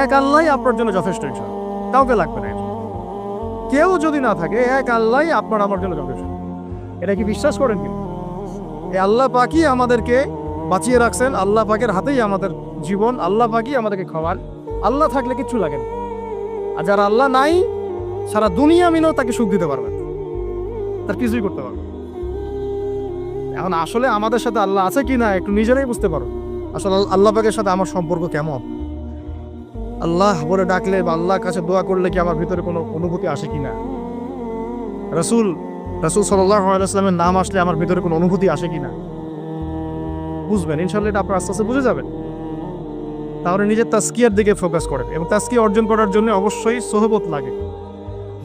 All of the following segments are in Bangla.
এক আল্লাহই আপনার জন্য যথেষ্ট, ইনশাআল্লাহ কাউকে লাগবে না। কেউ যদি না থাকে, এক আল্লাহই আপনার আমার জন্য যথেষ্ট। এটা কি বিশ্বাস করেন? কিন্তু এই আল্লাহ পাকই আমাদেরকে বাঁচিয়ে রাখছেন, আল্লাহ পাকের হাতেই আমাদের জীবন, আল্লাহ পাকই আমাদেরকে খাওয়ান। আল্লাহ থাকলে কিচ্ছু লাগে না। আর যারা আল্লাহ নাই, সারা দুনিয়া মিলেও তাকে সুখ দিতে পারবেন, তার কিছুই করতে পারবেন। এখন আসলে আমাদের সাথে আল্লাহ আছে কি না একটু নিজেরাই বুঝতে পারো। আসলে আল্লাহ পাকের সাথে আমার সম্পর্ক কেমন? আল্লাহ বলে ডাকলে বা আল্লাহর কাছে দোয়া করলে কি আমার ভিতরে কোনো অনুভূতি আসে কি না? রাসূল সাল্লাল্লাহু আলাইহি ওয়াসাল্লামের নাম আসলে আমার ভিতরে কোনো অনুভূতি আসে কি না? বুঝবেন ইনশাআল্লাহ, এটা আপনার আস্তে আস্তে বুঝে যাবেন। তাহলে নিজের তাজকিয়ার দিকে ফোকাস করেন, এবং তাজকিয়া অর্জন করার জন্য অবশ্যই সোহবত লাগে।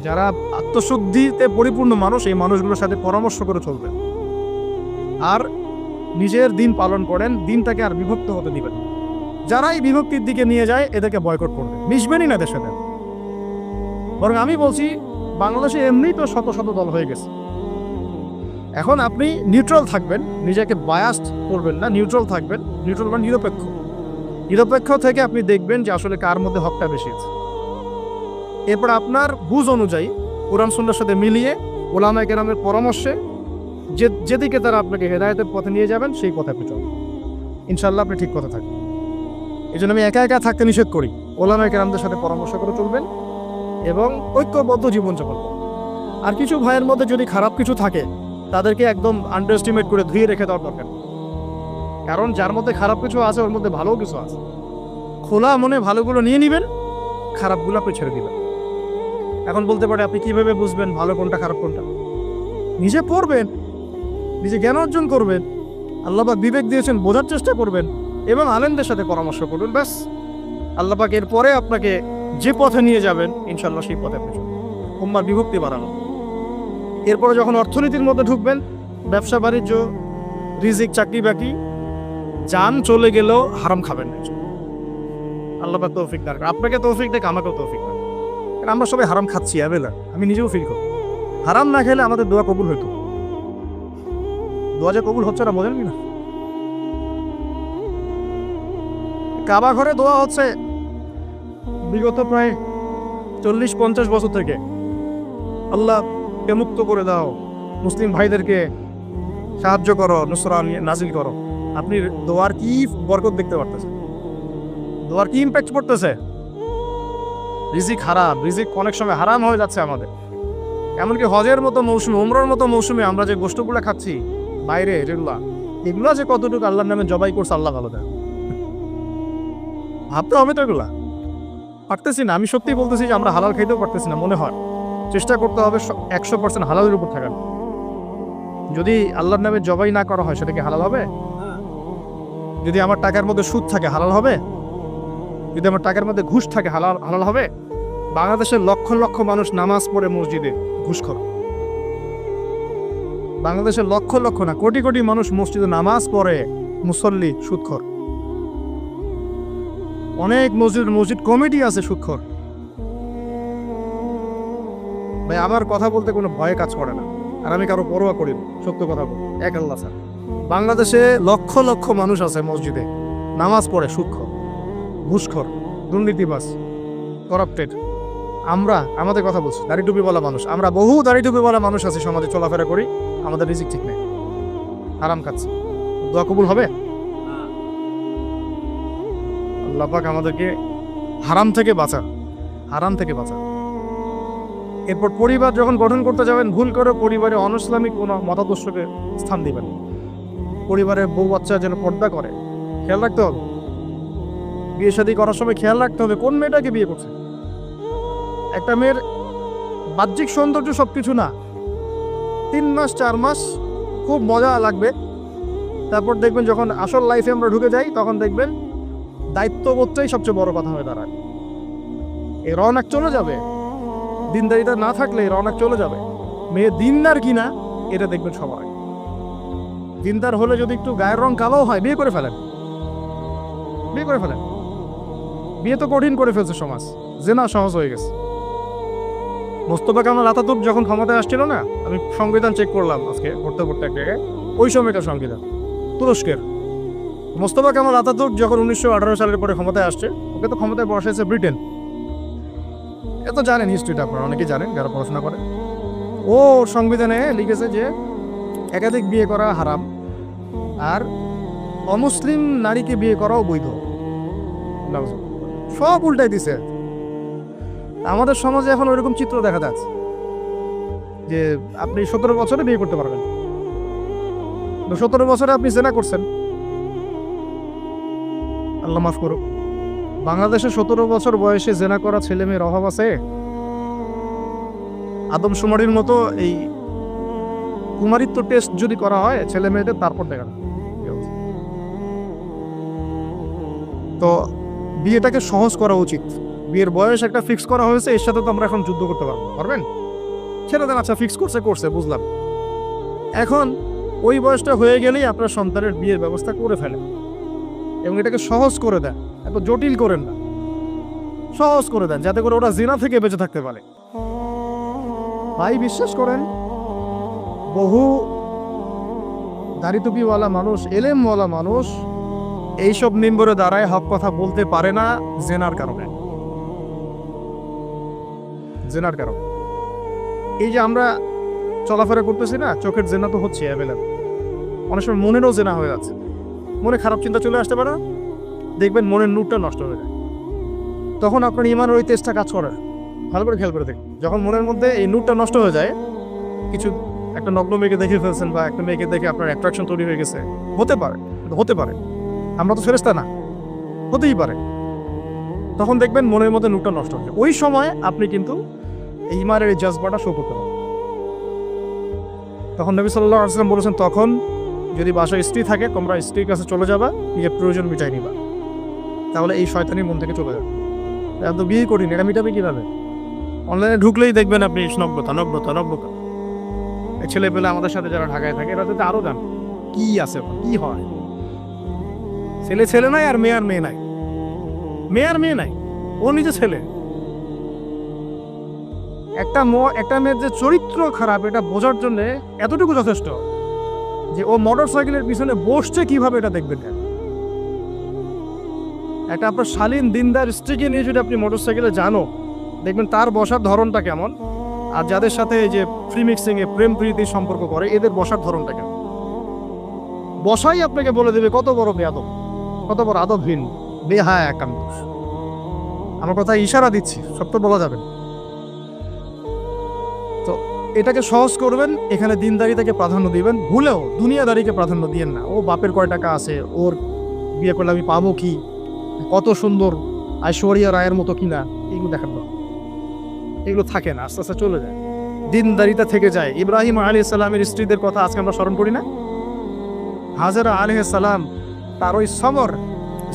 যারা আত্মশুদ্ধিতে পরিপূর্ণ মানুষ, এই মানুষগুলোর সাথে পরামর্শ করে চলবেন। আর নিজের দিন পালন করেন, দিনটাকে আর বিভক্ত হতে দিবেন। যারা এই বিভক্তির দিকে নিয়ে যায় এদেরকে বয়কট করবেন, মিশবেনই না এদের সাথে। বরং আমি বলছি, বাংলাদেশে এমনিই তো শত শত দল হয়ে গেছে। এখন আপনি নিউট্রাল থাকবেন, নিজেকে বায়াসড করবেন না, নিউট্রাল থাকবেন। নিউট্রাল মানে নিরপেক্ষ। নিরপেক্ষ থেকে আপনি দেখবেন যে আসলে কার মধ্যে হকটা বেশি আছে। এরপর আপনার বুঝ অনুযায়ী কোরআন সুন্নাহর সাথে মিলিয়ে ওলামায়ে কেরামের পরামর্শে যেদিকে তারা আপনাকে হেদায়েতের পথে নিয়ে যাবেন সেই পথে আপনি চলবেন। ইনশাআল্লাহ আপনি ঠিক কথা থাকবেন। এই জন্য আমি একা একা থাকতে নিষেধ করি। ওলামায়ে কেরামদের সাথে পরামর্শ করে চলবেন এবং ঐক্যবদ্ধ জীবনযাপন করবেন। আর কিছু ভাইয়ের মধ্যে যদি খারাপ কিছু থাকে, তাদেরকে একদম আন্ডার এস্টিমেট করে ধুয়ে রেখে দেওয়ার দরকার। কারণ যার মধ্যে খারাপ কিছু আছে, ওর মধ্যে ভালোও কিছু আছে। খোলা মনে ভালোগুলো নিয়ে নেবেন, খারাপগুলো আপনি ছেড়ে দিবেন। এখন বলতে পারে, আপনি কিভাবে বুঝবেন ভালো কোনটা খারাপ কোনটা? নিজে পড়বেন, নিজে জ্ঞান অর্জন করবেন, আল্লাহ পাক বিবেক দিয়েছেন, বোঝার চেষ্টা করবেন এবং আলেমদের সাথে পরামর্শ করবেন। ব্যাস, আল্লাহ পাক এরপরে আপনাকে যে পথে নিয়ে যাবেন ইনশাআল্লাহ সেই পথে আপনি চলবেন। উম্মার বিভক্তি বাড়ানো। এরপরে যখন অর্থনীতির মধ্যে ঢুকবেন, ব্যবসা বাণিজ্য, রিজিক, চাকরি বাকরি, জান চলে গেলেও হারাম খাবেন না। আল্লাহ পাক তৌফিক দান করেন, আপনাকে তৌফিক দেখ, আমাকেও তৌফিক দান। কারণ আমরা সবাই হারাম খাচ্ছি অ্যাভেলার, আমি নিজেও ফিল করি। হারাম না খেলে আমাদের দোয়া কবুল হইতো। দোয়া যে কবুল হচ্ছে না, বোঝেন কি না? কাবা ঘরে দোয়া হচ্ছে বিগত প্রায় 40-50 বছর থেকে। আল্লাহ কে মুক্ত করে দাও, মুসলিম ভাইদেরকে সাহায্য করো, নুসরা নাজিল করো। আপনি দোয়ার কি বরকত দেখতে পারতেছেন? দোয়ার কি ইম্প্যাক্ট পড়তেছে? রিজিক হারাম, রিজিক অনেক সময় হারাম হয়ে যাচ্ছে আমাদের। এমনকি হজের মতো মৌসুমে, উমরার মতো মৌসুমে আমরা যে গোষ্ঠগুলো খাচ্ছি বাইরে, এগুলা যে কতটুকু আল্লাহর নামে জবাই করছে আল্লাহ ভালো দেয়। ভাবতে হবে তো, এগুলা পারতেছি না। আমি সত্যি বলতেছি যে আমরা হালাল খাইতেও পারতেছি না। মনে হয় চেষ্টা করতে হবে 100% হালালের উপর থাকার। যদি আল্লাহর নামে জবাই না করা হয়, সেটা কি হালাল হবে? যদি আমার টাকার মধ্যে সুদ থাকে, হালাল হবে? যদি আমার টাকার মধ্যে ঘুষ থাকে, হালাল হবে? বাংলাদেশের লক্ষ লক্ষ মানুষ নামাজ পড়ে মসজিদে ঘুষখোর। বাংলাদেশের লক্ষ লক্ষ না, কোটি কোটি মানুষ মসজিদে নামাজ পড়ে, মুসল্লি সুদখোর। অনেক মসজিদ কমিটি আছে সুদখোর। ভাই, আমার কথা বলতে কোনো ভয় কাজ করে না, আর আমি কারো পরোয়া করি না। সত্য কথা বল, এক আল্লাহ স্যার। বাংলাদেশে লক্ষ লক্ষ মানুষ আছে মসজিদে নামাজ পড়ে সুদখোর, ঘুষখোর, দুর্নীতিবাজ, করাপ্টেড। আমাদের কথা বলছি, দাড়ি টুপি বলা মানুষ, আমরা বহু দাড়ি টুপি বলা মানুষ আছে সমাজে চলাফেরা করি, আমাদের রিজিক ঠিক নেই, হারাম খাচ্ছি। দোয়া কবুল হবে? আল্লাহ পাক আমাদেরকে হারাম থেকে বাঁচান, হারাম থেকে বাঁচান। এরপর পরিবার যখন গঠন করতে যাবেন, ভুল করে পরিবারে অনইসলামিক কোনো মতাদর্শকে স্থান দিবেন। পরিবারের বউ বাচ্চা যেন পর্দা করে, খেয়াল রাখতে হবে। বিয়ে শাদী করার সময় খেয়াল রাখতে হবে কোন মেয়েটাকে বিয়ে করছে। একটা মেয়ের বাহ্যিক সৌন্দর্য সবকিছু না। 3 মাস 4 মাস খুব মজা লাগবে, তারপর দেখবেন যখন আসল লাইফে আমরা ঢুকে যাই, তখন দেখবেন দায়িত্ববোধটাই সবচেয়ে বড় কথা হয়ে দাঁড়ায়। এই রওনাক চলে যাবে, দিনদারিতা না থাকলে এই রওনাক চলে যাবে। মেয়ে দিনদার কিনা এটা দেখবেন সবাই। দিনদার হলে যদি একটু গায়ের রং কালো হয়, বিয়ে করে ফেলেন, বিয়ে করে ফেলেন। বিয়ে তো কঠিন করে ফেলছে সমাজ, জেনা সহজ হয়ে গেছে। মোস্তফা কামাল আতাতুর্ক যখন ক্ষমতায় আসছিল না, আমি সংবিধান চেক করলাম আজকে পড়তে পড়তে এক জায়গায়, ওই সময়কার সংবিধান তুরস্কের, মোস্তফা কামাল আতাতুর্ক যখন 1918 সালের পরে ক্ষমতায় আসছে, ওকে তো ক্ষমতায় বসাইছে ব্রিটেন। এত জানেন হিস্ট্রিটা, আপনারা অনেকেই জানেন যারা পড়াশোনা করে। ও সংবিধানে লিখেছে যে একাধিক বিয়ে করা হারাম, আর অমুসলিম নারীকে বিয়ে করাও বৈধ। সব উল্টাই দিছে। আমাদের সমাজে এখন ওইরকম চিত্র দেখা যাচ্ছে যে আপনি 17 বছরে বিয়ে করতে পারবেন, 17 বছরে আপনি জেনা করছেন, আল্লাহ মাফ করুক। বাংলাদেশে 17 বছর বয়সে জেনা করা ছেলে মেয়ের অভাব আছে? আদমশুমারির মতো এই কুমারিত্ব টেস্ট যদি করা হয় ছেলে মেয়েদের, তারপর দেখা তো বিয়েটাকে সহজ করা উচিত। বিয়ের বয়স একটা ফিক্স করা হয়েছে, এর সাথে তো আমরা এখন যুদ্ধ করতে পারবেন? ছেড়ে দেন, আচ্ছা ফিক্স করছে বুঝলাম। এখন ওই বয়সটা হয়ে গেলেই আপনার সন্তানের বিয়ের ব্যবস্থা করে ফেলেন এবং এটাকে সহজ করে দেন, এত জটিল করেন না, সহজ করে দেন যাতে করে ওরা জিনা থেকে বেঁচে থাকতে পারে। ভাই বিশ্বাস করেন, বহু দাড়ি টুপিওয়ালা মানুষ, এলেমওয়ালা মানুষ এইসব মিম্বরে দাঁড়ায় হক কথা বলতে পারে না জেনার কারণে। এই যে আমরা চলাফেরা করতেছি না, চোখের জেনা তো হচ্ছে অ্যাভেলেবল। অনেক সময় মনেরও জেনা হয়ে যাচ্ছে, মনে খারাপ চিন্তা চলে আসতে পারে, দেখবেন মনের নূরটা নষ্ট হয়ে যায়। তখন আপনার ইমানের ওই তেজটা কাজ করে, ভালো করে খেয়াল করে দেখুন। যখন মনের মধ্যে এই নূরটা নষ্ট হয়ে যায়, কিছু একটা নগ্ন মেয়েকে দেখে ফেলছেন বা একটা মেয়েকে দেখে আপনার অ্যাট্রাকশন তৈরি হয়ে গেছে, হতে পারে, আমরা তো ফেরেশতা না, হতেই পারে। তখন দেখবেন মনের মধ্যে নূরটা নষ্ট হয়ে যায়। ওই সময় আপনি কিন্তু এই ইমানের এই জজবাটা শো করতে পারেন। তখন নবী সাল্লাল্লাহু আলাইহি ওয়াসাল্লাম বলেছেন, তখন যদি বাসায় স্ত্রী থাকে তোমরা স্ত্রীর কাছে চলে যাবা, নিজের প্রয়োজন মিটাই নিবা, তাহলে এই শয়তানির মন থেকে চলে যাবে। তো বিয়ে করিনি, এটা মিটাবে কিভাবে? অনলাইনে ঢুকলেই দেখবেন আপনি নগ্নতা। এই ছেলে পেলে আমাদের সাথে যারা ঢাকায় থাকে এরা যদি আরো জান কি আছে, কি হয়। ছেলে নাই আর মেয়ে নাই, ও নিজে ছেলে। একটা মেয়ের যে চরিত্র খারাপ এটা বোঝার জন্য এতটুকু যথেষ্ট যে ও মোটর সাইকেলের পিছনে বসছে কিভাবে, এটা দেখবেন। একটা আপনার শালীন দিনদার স্ত্রীকে নিয়ে যদি আপনি মোটর সাইকেলে জানো, দেখবেন তার বসার ধরনটা কেমন। আর যাদের সাথে এই যে ফ্রি মিক্সিং এ প্রেম প্রীতির সম্পর্ক করে, এদের বসার ধরনটা কেমন, বসাই আপনাকে বলে দেবে কত বড় বেয়াদব, কত বড় আদবহীন, বেহায়া একান্ত। আমার কথা ইশারা দিচ্ছি, সব তো বলা যাবে। তো এটাকে সহজ করবেন, এখানে দিনদারিতাকে প্রাধান্য দিবেন, ভুলেও দুনিয়াদারিকে প্রাধান্য দিয়েন না। ও বাপের কয় টাকা আছে, ওর বিয়ে করলে আমি পাবো কি, কত সুন্দর ঐশ্বরিয়া রায়ের মতো কিনা, এগুলো দেখার না, এগুলো থাকে না, আস্তে আস্তে চলে যায়, দিনদারিতা থেকে যায়। ইব্রাহিম আলাইহিস সালামের স্ত্রীদের কথা আজকে আমরা স্মরণ করি না? হাজেরা আলাইহিস সালাম, তার ওই সমর,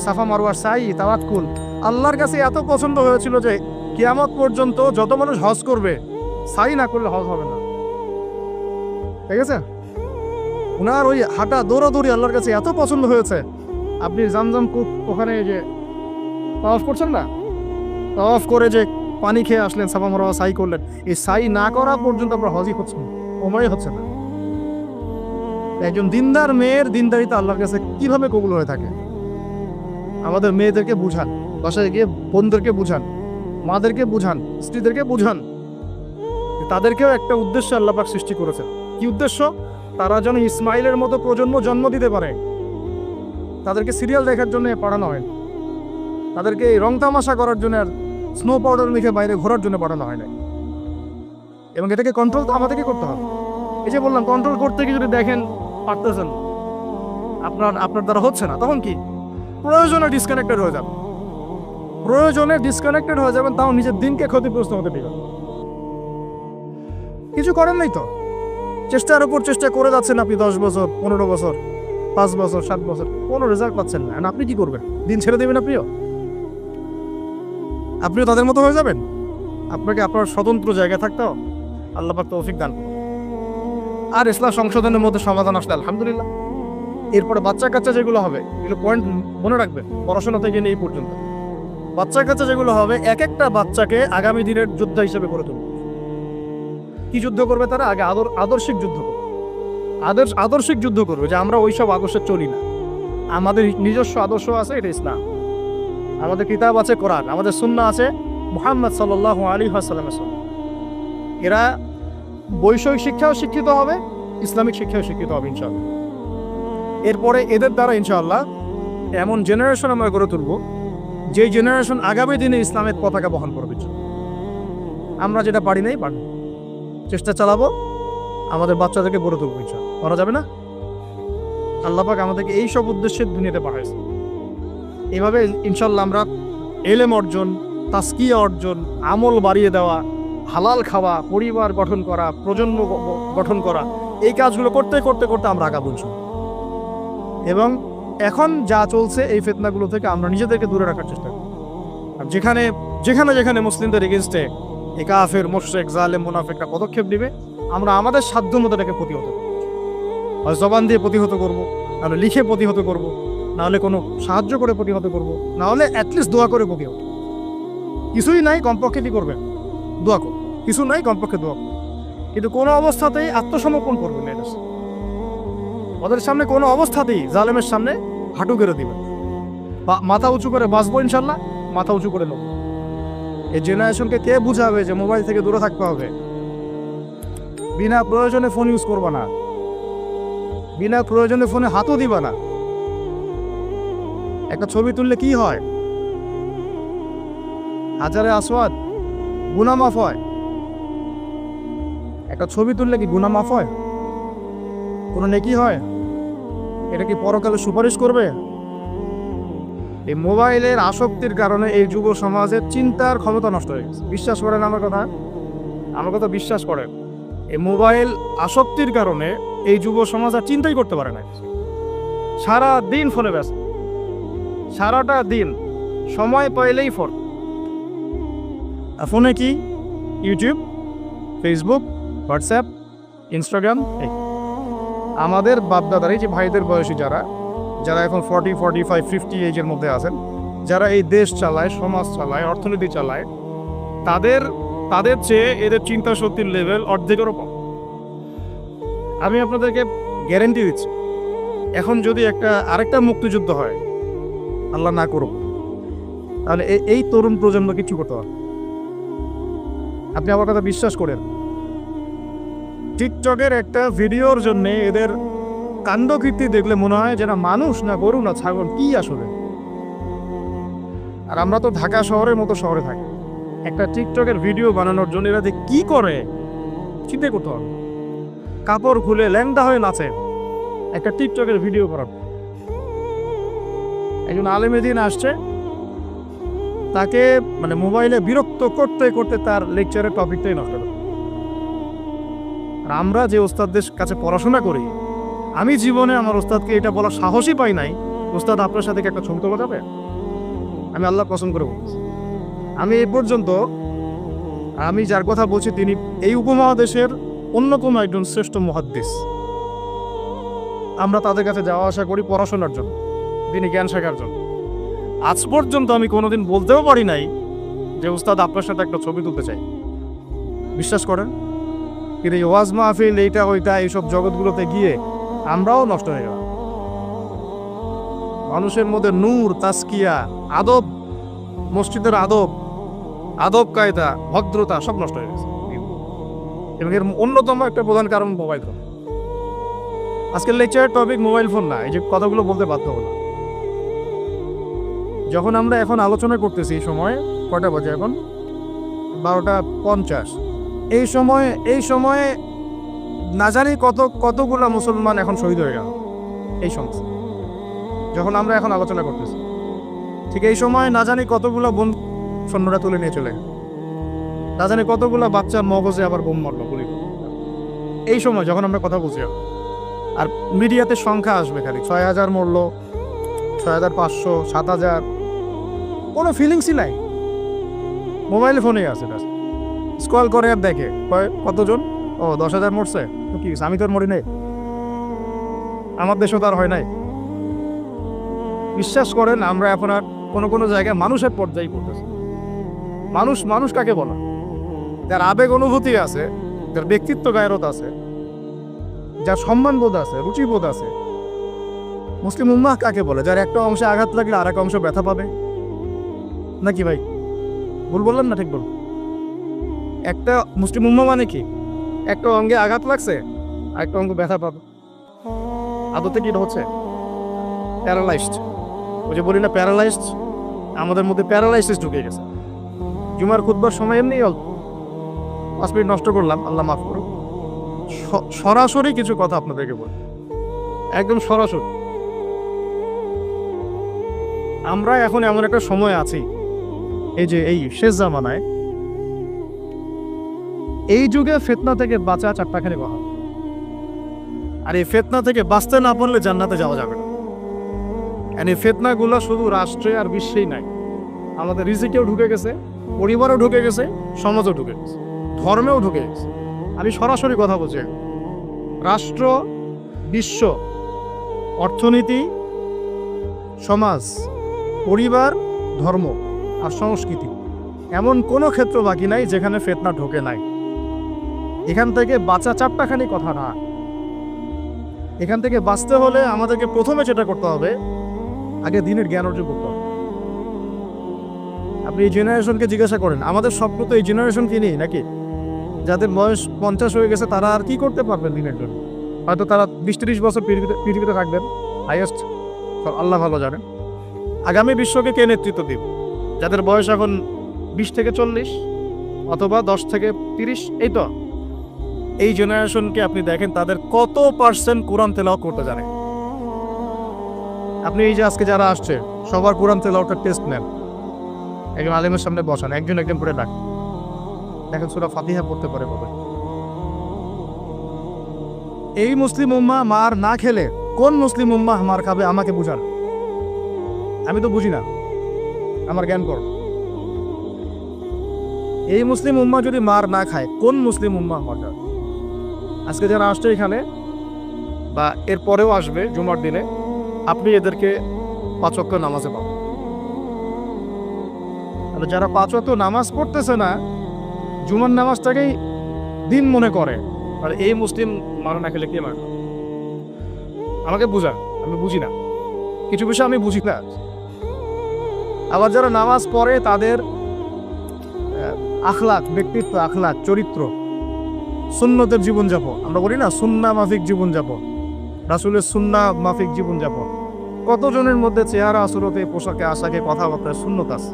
সাফা মারওয়ার সাই, তাওয়াক্কুল আল্লাহর কাছে এত পছন্দ হয়েছিল যে কিয়ামত পর্যন্ত যত মানুষ হজ করবে, সাই না করলে হজ হবে না। ঠিক আছে, ওনার ওই হাঁটা দৌড়াদৌড়ি আল্লাহর কাছে এত পছন্দ হয়েছে। আপনি জামজাম কূপ ওখানে যে তাওয়াফ করছেন না, তাওয়াফ করে যে পানি খেয়ে আসলেন, সাফা মারওয়া সাই করলেন, এই সাই না করা পর্যন্ত আপনার হজই হচ্ছে না, ওমরাই হচ্ছে না। একজন দিনদার মেয়ের দিনদারিতা আল্লাহর কাছে কিভাবে কবুল হয়ে থাকে, আমাদের মেয়েদেরকে বুঝান, বাসায় গিয়ে বোনদেরকে বুঝান, মাদেরকে বুঝান, স্ত্রীদেরকে বুঝান, তাদেরকেও একটা উদ্দেশ্য আল্লাহ পাক সৃষ্টি করেছেন। কি উদ্দেশ্য? তারা যেন ইসমাইলের মতো প্রজন্ম জন্ম দিতে পারে। তাদেরকে সিরিয়াল দেখার জন্য পড়ানো হয়, তাদেরকে এই রং তামাশা করার জন্য আর স্নো পাউডার মেখে বাইরে ঘোরার জন্য পড়ানো হয় না। এবং এটাকে কন্ট্রোল তো আমাদেরকে করতে হবে। এই যে বললাম, কন্ট্রোল করতে গিয়ে যদি দেখেন পারতেছেন, আপনার দ্বারা হচ্ছে না, তখন কি প্রয়োজনে ডিসকানেক্টেড হয়ে যাবেন, তাও নিজের দিনকে ক্ষতিগ্রস্ত হতে দিবেন। কিছু করেন নাই তো, চেষ্টার উপর চেষ্টা করে যাচ্ছেন আপনি 10 বছর, 15 বছর, 5 বছর, 7 বছর, কোনো রেজাল্ট পাচ্ছেন না। আপনি কি করবেন? দিন ছেড়ে দেবেন? আপনিও তাদের মতো হয়ে যাবেন? আপনাকে আপনার স্বতন্ত্র জায়গায় থাকতে হবে। আল্লাহ পাক তৌফিক দান করুন। আর ইসলাম সংশোধনের মধ্যে সমাধান আসলে আলহামদুলিল্লাহ। এরপরে বাচ্চা কাচ্চা যেগুলো হবে, এগুলো পয়েন্ট মনে রাখবেন, পড়াশোনা থেকে নিয়ে এই পর্যন্ত বাচ্চা কাচ্চা যেগুলো হবে, এক একটা বাচ্চাকে আগামী দিনের যোদ্ধা হিসেবে গড়ে তুলবে। কি যুদ্ধ করবে তারা? আগে আদর্শিক যুদ্ধ করবে, আদর্শিক যুদ্ধ করবে, যে আমরা ওইসব আদর্শে চলি না, আমাদের নিজস্ব আদর্শ আছে, এটা ইসলাম। আমাদের কিতাব আছে কোরআন, আমাদের সুন্নাহ আছে মুহাম্মদ সাল্লাল্লাহু আলাইহি ওয়াসাল্লামের সুন্নাহ। এরা বৈষয়িক শিক্ষাও শিক্ষিত হবে, ইসলামিক শিক্ষাও শিক্ষিত হবে ইনশাআল্লাহ। এরপরে এদের দ্বারা ইনশাআল্লাহ এমন জেনারেশন আমরা গড়ে তুলব, যেই জেনারেশন আগামী দিনে ইসলামের পতাকা বহন করবে। আমরা যেটা পারি নাই পারি, চেষ্টা চালাবো আমাদের বাচ্চাদেরকে গড়ে তুলবো ইনশাআল্লাহ। করা যাবে না? আল্লাহ পাক আমাদেরকে এই সব উদ্দেশ্যে দুনিয়াতে পাঠাইছে। এভাবে ইনশাআল্লাহ আমরা এলেম অর্জন, তাসকিয়া অর্জন, আমল বাড়িয়ে দেওয়া, হালাল খাওয়া, পরিবার গঠন করা, প্রজন্ম গঠন করা, এই কাজগুলো করতে করতে করতে আমরা আগাবো ইনশাআল্লাহ। এবং এখন যা চলছে এই ফিতনাগুলো থেকে আমরা নিজেদেরকে দূরে রাখার চেষ্টা করি। আর যেখানে যেখানে যেখানে মুসলিমদের এগেনস্টে এই কাফের, মুশরিক, জালেম, মুনাফিকরা পদক্ষেপ দিবে, আমরা আমাদের সাধ্য মতো এটাকে প্রতিহত করব। আর জবান দিয়ে প্রতিহত করব, নাহলে লিখে প্রতিহত করব, নাহলে কোনো সাহায্য করে প্রতিহত করব, নাহলে অ্যাটলিস্ট দোয়া করে প্রতিহত। কিছুই নাই কমপক্ষে কি করবেন? দোয়া করুন। কিছু নাই কমপক্ষে দোয়া করুন। কিন্তু কোনো অবস্থাতেই আত্মসমর্পণ করবেন না। ওদের সামনে কোনো অবস্থাতেই জালেমের সামনে হাঁটু গেড়ে দিবেন, মাথা উঁচু করে বাঁচবো ইনশাল্লাহ, মাথা উঁচু করে নেব। এই জেনারেশনকে কে বুঝাবে যে মোবাইল থেকে দূরে থাকতে হবে? বিনা প্রয়োজনে ফোন ইউজ করবা না, বিনা প্রয়োজনে ফোনে হাতও দিবা না। একটা ছবি তুললে কি হয়? হাজারে আসওয়াদ গুনাহ মাফ হয়। একটা ছবি তুললে কি গুনাহ মাফ হয়? কোনো নেকি হয়? এটা কি পরকালে সুপারিশ করবে? এই মোবাইলের আসক্তির কারণে এই যুব সমাজের চিন্তার ক্ষমতা নষ্ট হয়ে গেছে। বিশ্বাস করেন আমার কথা, আমার কথা বিশ্বাস করেন। এই মোবাইল আসক্তির কারণে এই যুব সমাজ আর চিন্তাই করতে পারে না। সারা দিন ফোনে ব্যস্ত, সারাটা দিন সময় পাইলেই ফোন। আর ফোনে কি? YouTube, Facebook, WhatsApp, Instagram. আমাদের বাপদাদার, এই যে ভাইদের বয়সী যারা এখন 40, 45, 50 এজের মধ্যে আছেন, যারা এই দেশ চালায়, সমাজ চালায়, অর্থনীতি চালায়, তাদের চেয়ে এদের চিন্তা শক্তির লেভেল অর্ধেকেরও কম। আমি আপনাদেরকে গ্যারেন্টি দিচ্ছি, এখন যদি আরেকটা মুক্তিযুদ্ধ হয়, আল্লাহ না করুক, তাহলে এই তরুণ প্রজন্ম কিছু করতে পারবে। আপনি আমার কথা বিশ্বাস করেন। টিকটকের একটা ভিডিওর জন্য এদের কাণ্ডকীর্তি দেখলে মনে হয় যেন মানুষ না গরু না ছাগল, কি আসলে। আর আমরা তো ঢাকা শহরের মতো শহরে থাকি, একটা টিকটকের ভিডিও বানানোর জন্য এরা যে কি করে চিন্তা করতে হবে। কাপড় খুলে ল্যাংটা হয়ে নাচে একটা টিকটকের ভিডিও করার। একজন আলেমে দিন আসছে, তাকে মানে মোবাইলে বিরক্ত করতে করতে তার লেকচারের টপিকটাই নষ্ট করে। আর আমরা যে ওস্তাদদের কাছে পড়াশোনা করি, আমি জীবনে আমার ওস্তাদকে এটা বলার সাহসই পাই নাই, ওস্তাদ আপনার সাথে একটা ছবি তোলা যাবে? আমি আল্লাহ কসম করে বলছি, আমি এই পর্যন্ত আমি যার কথা বলছি তিনি এই উপমহাদেশের অন্যতম একজন শ্রেষ্ঠ মুহাদ্দিস। আমরা তাদের কাছে যাওয়া আসা করি পড়াশোনার জন্য, তিনি জ্ঞান শেখার জন্য। আজ পর্যন্ত আমি কোনোদিন বলতেও পারি নাই যে উস্তাদ আপনার সাথে একটা ছবি তুলতে চাই। বিশ্বাস করেন। কিন্তু এই ওয়াজ মাহফিল, এইটা ওইটা, এইসব জগৎগুলোতে গিয়ে আমরাও নষ্ট হয়ে গেলাম। মানুষের মধ্যে নূর, তাসকিয়া, আদব, মসজিদের আদব কায়দা, ভদ্রতা সব নষ্ট হয়ে গেছে। এবং এর অন্যতম একটা প্রধান কারণ মোবাইল ফোন। আজকের লেকচারের টপিক মোবাইল ফোন না, এই যে কথাগুলো বলতে বাধ্য হলাম। যখন আমরা এখন আলোচনা করতেছি, এই সময় কয়টা বাজে? এখন 12:50। এই সময়ে না জানি কতগুলা মুসলমান এখন শহীদ হয়ে গেল এই সমস্যা, যখন আমরা এখন আলোচনা করতেছি। ঠিক এই সময় না জানি কতগুলা বোন সৈন্যরা তুলে নিয়ে চলে গেল, না জানি কতগুলা বাচ্চার মগজে আবার বোম মারল গুলি। এই সময় যখন আমরা কথা বলছি, আর মিডিয়াতে সংখ্যা আসবে খালি 6,000 মরল, 6,500, 7,000, কোনো ফিলিংসই নাই। মোবাইল ফোনেই আছে, স্ক্রল করে আর দেখে কতজন, ও 10,000 মরছে, তো কি আমি তো আর মরি নাই, আমার দেশও তো আর হয় নাই। বিশ্বাস করেন, আমরা এখন আর কোনো জায়গায় মানুষের পর্যায়ে পড়তেছি। মানুষ কাকে বলা? যার আবেগ অনুভূতি আছে, যার ব্যক্তিত্ব গায়রত আছে, যার সম্মানবোধ আছে, রুচিবোধ আছে, মুসলিম উম্মাহ কাকে বলে? যার একটা অংশে আঘাত লাগলে আর এক অংশ ব্যথা পাবে নাকি ভাই? ভুল বললাম না ঠিক বল? একটা মুসলিম উম্মাহ মানে কি? একটা অঙ্গে আঘাত লাগছে আর একটা অঙ্গ ব্যথা পাবে। আদতে কি হচ্ছে? প্যারালাইজড। ওই যে বলি না প্যারালাইজড, আমাদের মধ্যে প্যারালাইসিস ঢুকে গেছে। জুমার খুতবার সময় এমনি অল্প 5 মিনিট নষ্ট করলাম, আল্লাহ মাফ করুক। সরাসরি কিছু কথা আপনাদেরকে বলি, একদম সরাসরি। আমরা এখন এমন একটা সময় আছি, এই যে এই শেষ জামানায়, এই যুগে ফিতনা থেকে বাঁচা চারটাখানি কথা। আর এই ফিতনা থেকে বাঁচতে না পারলে জান্নাতে যাওয়া যাবে না। এই ফিতনাগুলো শুধু রাষ্ট্রে আর বিশ্বেই নাই, আমাদের রিজিকেও ঢুকে গেছে, পরিবারেও ঢুকে গেছে, সমাজও ঢুকে গেছে, ধর্মেও ঢুকে গেছে। আমি সরাসরি কথা বলছি। রাষ্ট্র, বিশ্ব, অর্থনীতি, সমাজ, পরিবার, ধর্ম আর সংস্কৃতি, এমন কোনো ক্ষেত্র বাকি নাই যেখানে ফিতনা ঢোকে নাই। এখান থেকে বাঁচা চারটাখানি কথা না। এখান থেকে বাঁচতে হলে আমাদেরকে প্রথমে যেটা করতে হবে, আগে দিনের জ্ঞান অর্জন করতে হবে। আপনি এই জেনারেশনকে জিজ্ঞাসা করেন, আমাদের স্বপ্ন তো এই জেনারেশন কি নেই নাকি? যাদের বয়স 50 হয়ে গেছে তারা আর কি করতে পারবেন দিনের জন্য? হয়তো তারা 20-30 বছর পৃথিবীতে থাকবেন, হাইয়েস্ট, আল্লাহ ভালো জানেন। আগামী বিশ্বকে কে নেতৃত্ব দিবে? যাদের বয়স এখন 20 থেকে 40 অথবা 10 থেকে 30, এই তো এই জেনারেশনকে আপনি দেখেন তাদের কত % কোরআন তেলাওয়াত করতে জানে। আপনি এই যে আজকে যারা আসছে সবার কোরআন তেলাওয়াতের টেস্ট নেন, একজন আলেমের সামনে বসান, একজন একজন করে ডাক, দেখেন সূরা ফাতিহা পড়তে পারে কবে। এই মুসলিম উম্মাহ মার না খেলে কোন মুসলিম উম্মাহ মার খাবে আমাকে বুঝান। আমি তো বুঝি না, আমার জ্ঞান কর। এই মুসলিম উম্মাহ যদি মার না খায় কোন মুসলিম উম্মাহ মার খাবে? আজকে যারা আসছে এখানে বা এর পরেও আসবে জুমার দিনে, আপনি এদেরকে 5 ওয়াক্ত নামাজে পাবেন। তাহলে যারা 5 ওয়াক্ত নামাজ পড়তেছে না, জুমার নামাজটাকেই দিন মনে করে, আর এই মুসলিম মার না খেলে কে মার? আমাকে বুঝান, আমি বুঝি না, কিছু বিষয় আমি বুঝি না। আবার যারা নামাজ পড়ে তাদের আখলাক, ব্যক্তিত্ব, আখলাক, চরিত্র, সুন্নতের জীবনযাপন, আমরা বলি না সুন্না মাফিক জীবনযাপন, রাসূলের সুন্না মাফিক জীবনযাপন, কতজনের মধ্যে চেহারা, আসুরতে, পোশাকে, আশাকে, কথাবার্তায় সুন্নত আছে।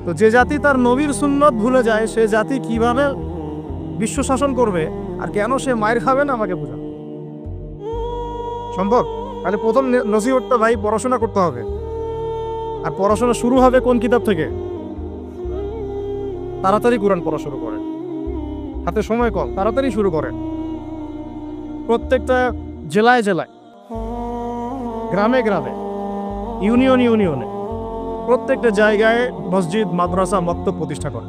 তো যে জাতি তার নবীর সুন্নত ভুলে যায়, সে জাতি কিভাবে বিশ্ব শাসন করবে আর কেন সে মায়ের খাবে না? আমাকে বোঝা সম্ভব? তাহলে প্রথম নসিহতটা ভাই, পড়াশোনা করতে হবে। আর পড়াশোনা শুরু হবে কোন কিতাব থেকে? তাড়াতাড়ি কোরআন পড়া শুরু করেন, হাতে সময় কম, তাড়াতাড়ি শুরু করেন। প্রত্যেকটা জেলায় জেলায়, গ্রামে গ্রামে, ইউনিয়নে, প্রত্যেকটা জায়গায় মসজিদ, মাদ্রাসা, মক্তব প্রতিষ্ঠা করে।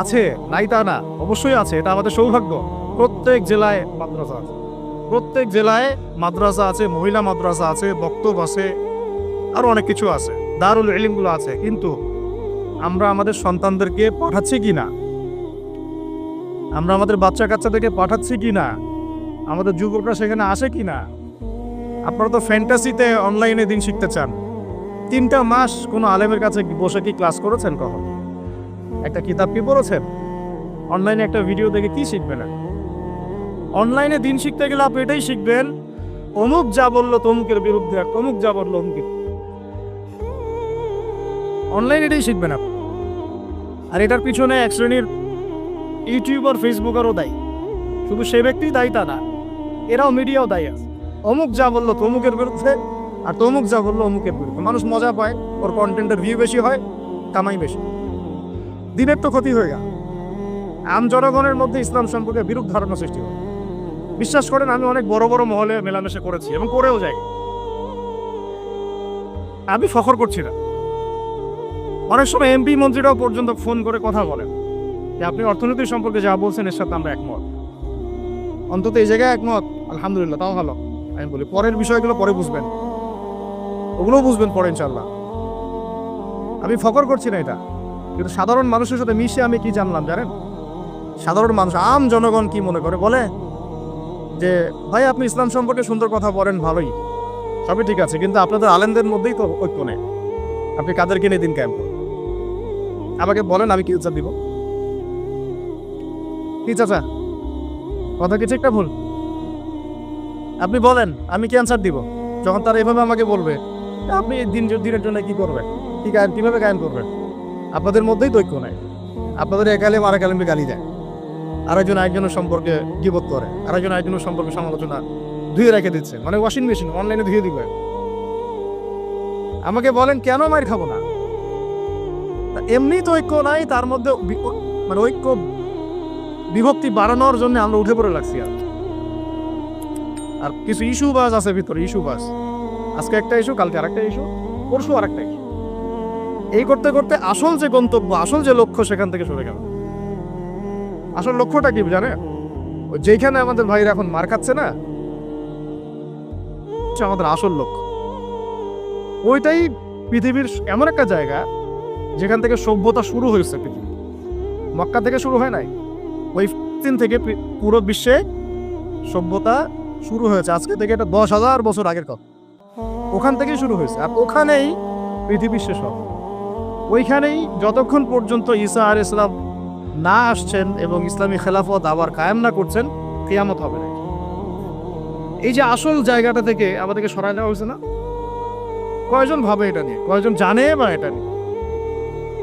আছে, নাই তা না, অবশ্যই আছে, এটা আমাদের সৌভাগ্য। প্রত্যেক জেলায় মাদ্রাসা আছে, প্রত্যেক জেলায় মাদ্রাসা আছে, মহিলা মাদ্রাসা আছে, বক্তব আছে, আরো অনেক কিছু আছে, দারুল ইলমগুলো আছে। কিন্তু আমরা আমাদের সন্তানদেরকে পাঠাচ্ছি কি না? আমরা আমাদের বাচ্চা কাচ্চাদেরকে পাঠাচ্ছি কি না? আমাদের যুবকরা সেখানে আসে কি না? আপনারা তো ফ্যান্টাসিতে অনলাইনে দিন শিখতে চান। 3টা মাস কোনো আলেমের কাছে বসে কি ক্লাস করেছেন? কখন একটা কিতাব কি পড়েছেন? অনলাইনে একটা ভিডিও দেখে কি শিখবেন? অনলাইনে দিন শিখতে গেলে আপনি এটাই শিখবেন, অমুক যা বললো তমুকের বিরুদ্ধে, আর তমুক যা বললো অমুকের। অনলাইনে এটাই শিখবেন আপনি। আর এটার পিছনে এক শ্রেণীর ইউটিউবার, ফেসবুকারও দায়ী। শুধু সে ব্যক্তি দায়ী তা না, এরাও, মিডিয়াও দায়ী আছে। অমুক যা বললো তমুকের বিরুদ্ধে, আর তমুক যা বললো অমুকের বিরুদ্ধে। মানুষ মজা পায়, ওর কন্টেন্টের ভিউ বেশি হয়, কামাই বেশি, দিনের তো ক্ষতি হয়ে গেল। আম জনগণের মধ্যে ইসলাম সম্পর্কে বিরূপ ধারণা সৃষ্টি হয়। বিশ্বাস করেন, আমি অনেক বড় বড় মহলে মেলামেশা করেছি এবং করেও যাই। আমি ফখর করছি না। অনেক সময় এমপি মন্ত্রীরাও পর্যন্ত ফোন করে কথা বলেন যে আপনি অর্থনীতি সম্পর্কে যা বলছেন এর সাথে আমরা একমত। অন্তত এই জায়গায় একমত, আলহামদুলিল্লাহ, তাও ভালো। আমি বলি পরের বিষয়গুলো পরে বুঝবেন, ওগুলোও বুঝবেন পরে ইনশাল্লাহ। আমি ফখর করছি না এটা, কিন্তু সাধারণ মানুষের সাথে মিশে আমি কি জানলাম জানেন? সাধারণ মানুষ, আম জনগণ কি মনে করে বলে, যে ভাই আপনি ইসলাম সম্পর্কে সুন্দর কথা বলেন, ভালোই, সবই ঠিক আছে, কিন্তু আপনাদের আলেমদের মধ্যেই তো ঐক্য নেই। আপনি কাদেরকে নিয়ে দিন ক্যাম্প? আমাকে বলেন, আমি কি উত্তর দিব? কি চাচা, কথা কিছু একটা ভুল? আপনি বলেন, আমি কি অ্যান্সার দিব? যখন তারা এভাবে আমাকে বলবে, আপনি দিনের জন্য কি করবেন, কিভাবে কায়েম করবেন? আপনাদের মধ্যেই তো ঐক্য নাই। আপনাদের এক আলেম আরেক আলেমকে গালি দেয়, আরেকজন আরেকজনের সম্পর্কে গীবত করে, আরেকজন আরেকজনের সম্পর্কে সমালোচনা ধুয়ে রেখে দিচ্ছে, মানে ওয়াশিং মেশিন অনলাইনে ধুয়ে দিবে। আমাকে বলেন কেন মার খাবো না? এমনি তো ঐক্য নাই, তার মধ্যে মানে ঐক্য বিভক্তি বাড়ানোর জন্য আমরা উঠে পড়ে লাগছি। আর কিছু ইস্যু বাস আছে ভিতরে, ইস্যু বাস, আজকে একটা ইস্যু, কালকে আরেকটা ইস্যু, পরশু আরেকটা ইস্যু। এই করতে করতে আসল যে গন্তব্য, আসল যে লক্ষ্য, সেখান থেকে সরে গেল। আসল লক্ষ্যটা কি জানে? যেখানে আমাদের ভাইরা এখন মার খাচ্ছে না, আমাদের আসল লক্ষ্য ওইটাই পৃথিবীর এমন একটা জায়গা যেখান থেকে সভ্যতা শুরু হয়েছে। পৃথিবী মক্কা থেকে শুরু হয় নাই, ওই দিন থেকে পুরো বিশ্বে সভ্যতা শুরু হয়েছে। আজকে থেকে এটা 10,000 বছর আগের কথা, ওখান থেকেই শুরু হয়েছে। আর ওখানেই পৃথিবীর শেষ হবে। ওইখানেই যতক্ষণ পর্যন্ত ঈসা আলাইহিস সালাম না আসছেন এবং ইসলামী খেলাফত আবার কায়েম না করছেন, কিয়ামত হবে না। এই যে আসল জায়গাটা থেকে আমাদেরকে সরাই নেওয়া হয়েছে না? কয়জন ভাবে এটা নিয়ে? কয়জন জানে বা এটা নিয়ে?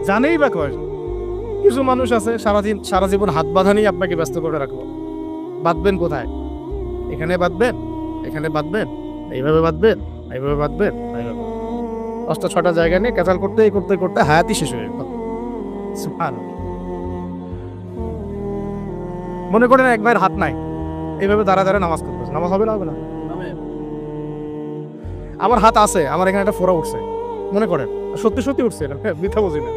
জানেই বা কয়জন? কিছু মানুষ আছে সারা জীবন হাত বাঁধা নিয়ে আপনাকে ব্যস্ত করে রাখবো। বাঁধবেন কোথায়? এখানে বাঁধবেন, এখানে বাঁধবেন, এইভাবে বাঁধবেন, এইভাবে বাঁধবেন, এইভাবে 5টা-6টা জায়গা নিয়ে ক্যাচাল করতে করতে করতে হায়াতই শেষ হয়ে গেল। সুবহানাল্লাহ। মনে করেন এক ভাইয়ের হাত নাই, এইভাবে দাঁড়া দাঁড়া নামাজ করতেছে, নামাজ হবে না? হবে না? আমার হাত আছে, আমার এখানে একটা ফোড়া উঠছে, মনে করেন সত্যি সত্যি উঠছে, এটা মিথ্যা বুঝি না,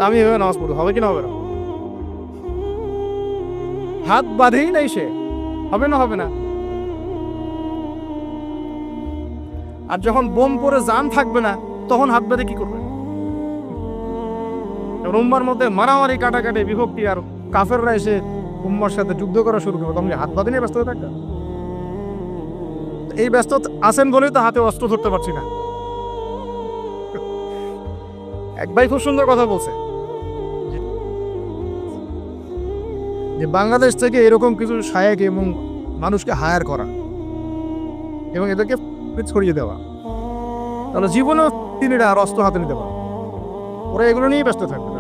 আমি এভাবে নামাজ পড়বো, হবে কি না হবে না? হাত বাঁধেই নাই সে, হবে না? হবে না? আর যখন বোম পরে জান থাকবে না, তখন হাত বাঁধে কি করবে? উম্মার মধ্যে মারামারি, কাটাকাটি, বিভক্তি, আর কাফেররা এসে উম্মার সাথে যুদ্ধ করা শুরু করবে, তখন হাত বাঁধে নিয়ে ব্যস্ত হয়ে থাকবে। এই ব্যস্ত আছেন বলেই তো হাতে অস্ত্র ধরতে পারছি না। এক ভাই খুব সুন্দর কথা বলছে যে বাংলাদেশ থেকে এরকম কিছু শায়েক এবং মানুষকে হায়ার করা এবং এদেরকে ছড়িয়ে দেওয়া, তাহলে জীবনেও তিনি আর অস্ত্র হাতে নিতে পারে, ওরা এগুলো নিয়েই ব্যস্ত থাকবে।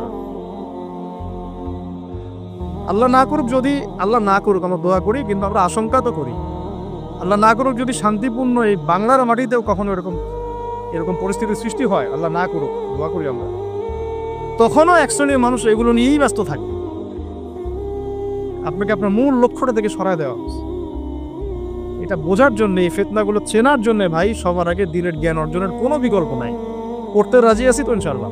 আল্লাহ না করুক, যদি আল্লাহ না করুক, আমরা দোয়া করি, কিন্তু আমরা আশঙ্কা তো করি, আল্লাহ না করুক যদি শান্তিপূর্ণ এই বাংলার মাটিতেও কখনো এরকম পরিস্থিতির সৃষ্টি হয়, আল্লাহ না করুক, দোয়া করি আমরা, তখনও এক শ্রেণীর মানুষ এগুলো নিয়েই ব্যস্ত থাকবে। আপনাকে আপনার মূল লক্ষ্যটা থেকে সরায় দেওয়া হচ্ছে। এটা বোঝার জন্য, এই ফিতনাগুলো চেনার জন্য ভাই, সবার আগে দিনের জ্ঞান অর্জনের কোনো বিকল্প নাই। পড়তে রাজি আছি তো ইনশাআল্লাহ,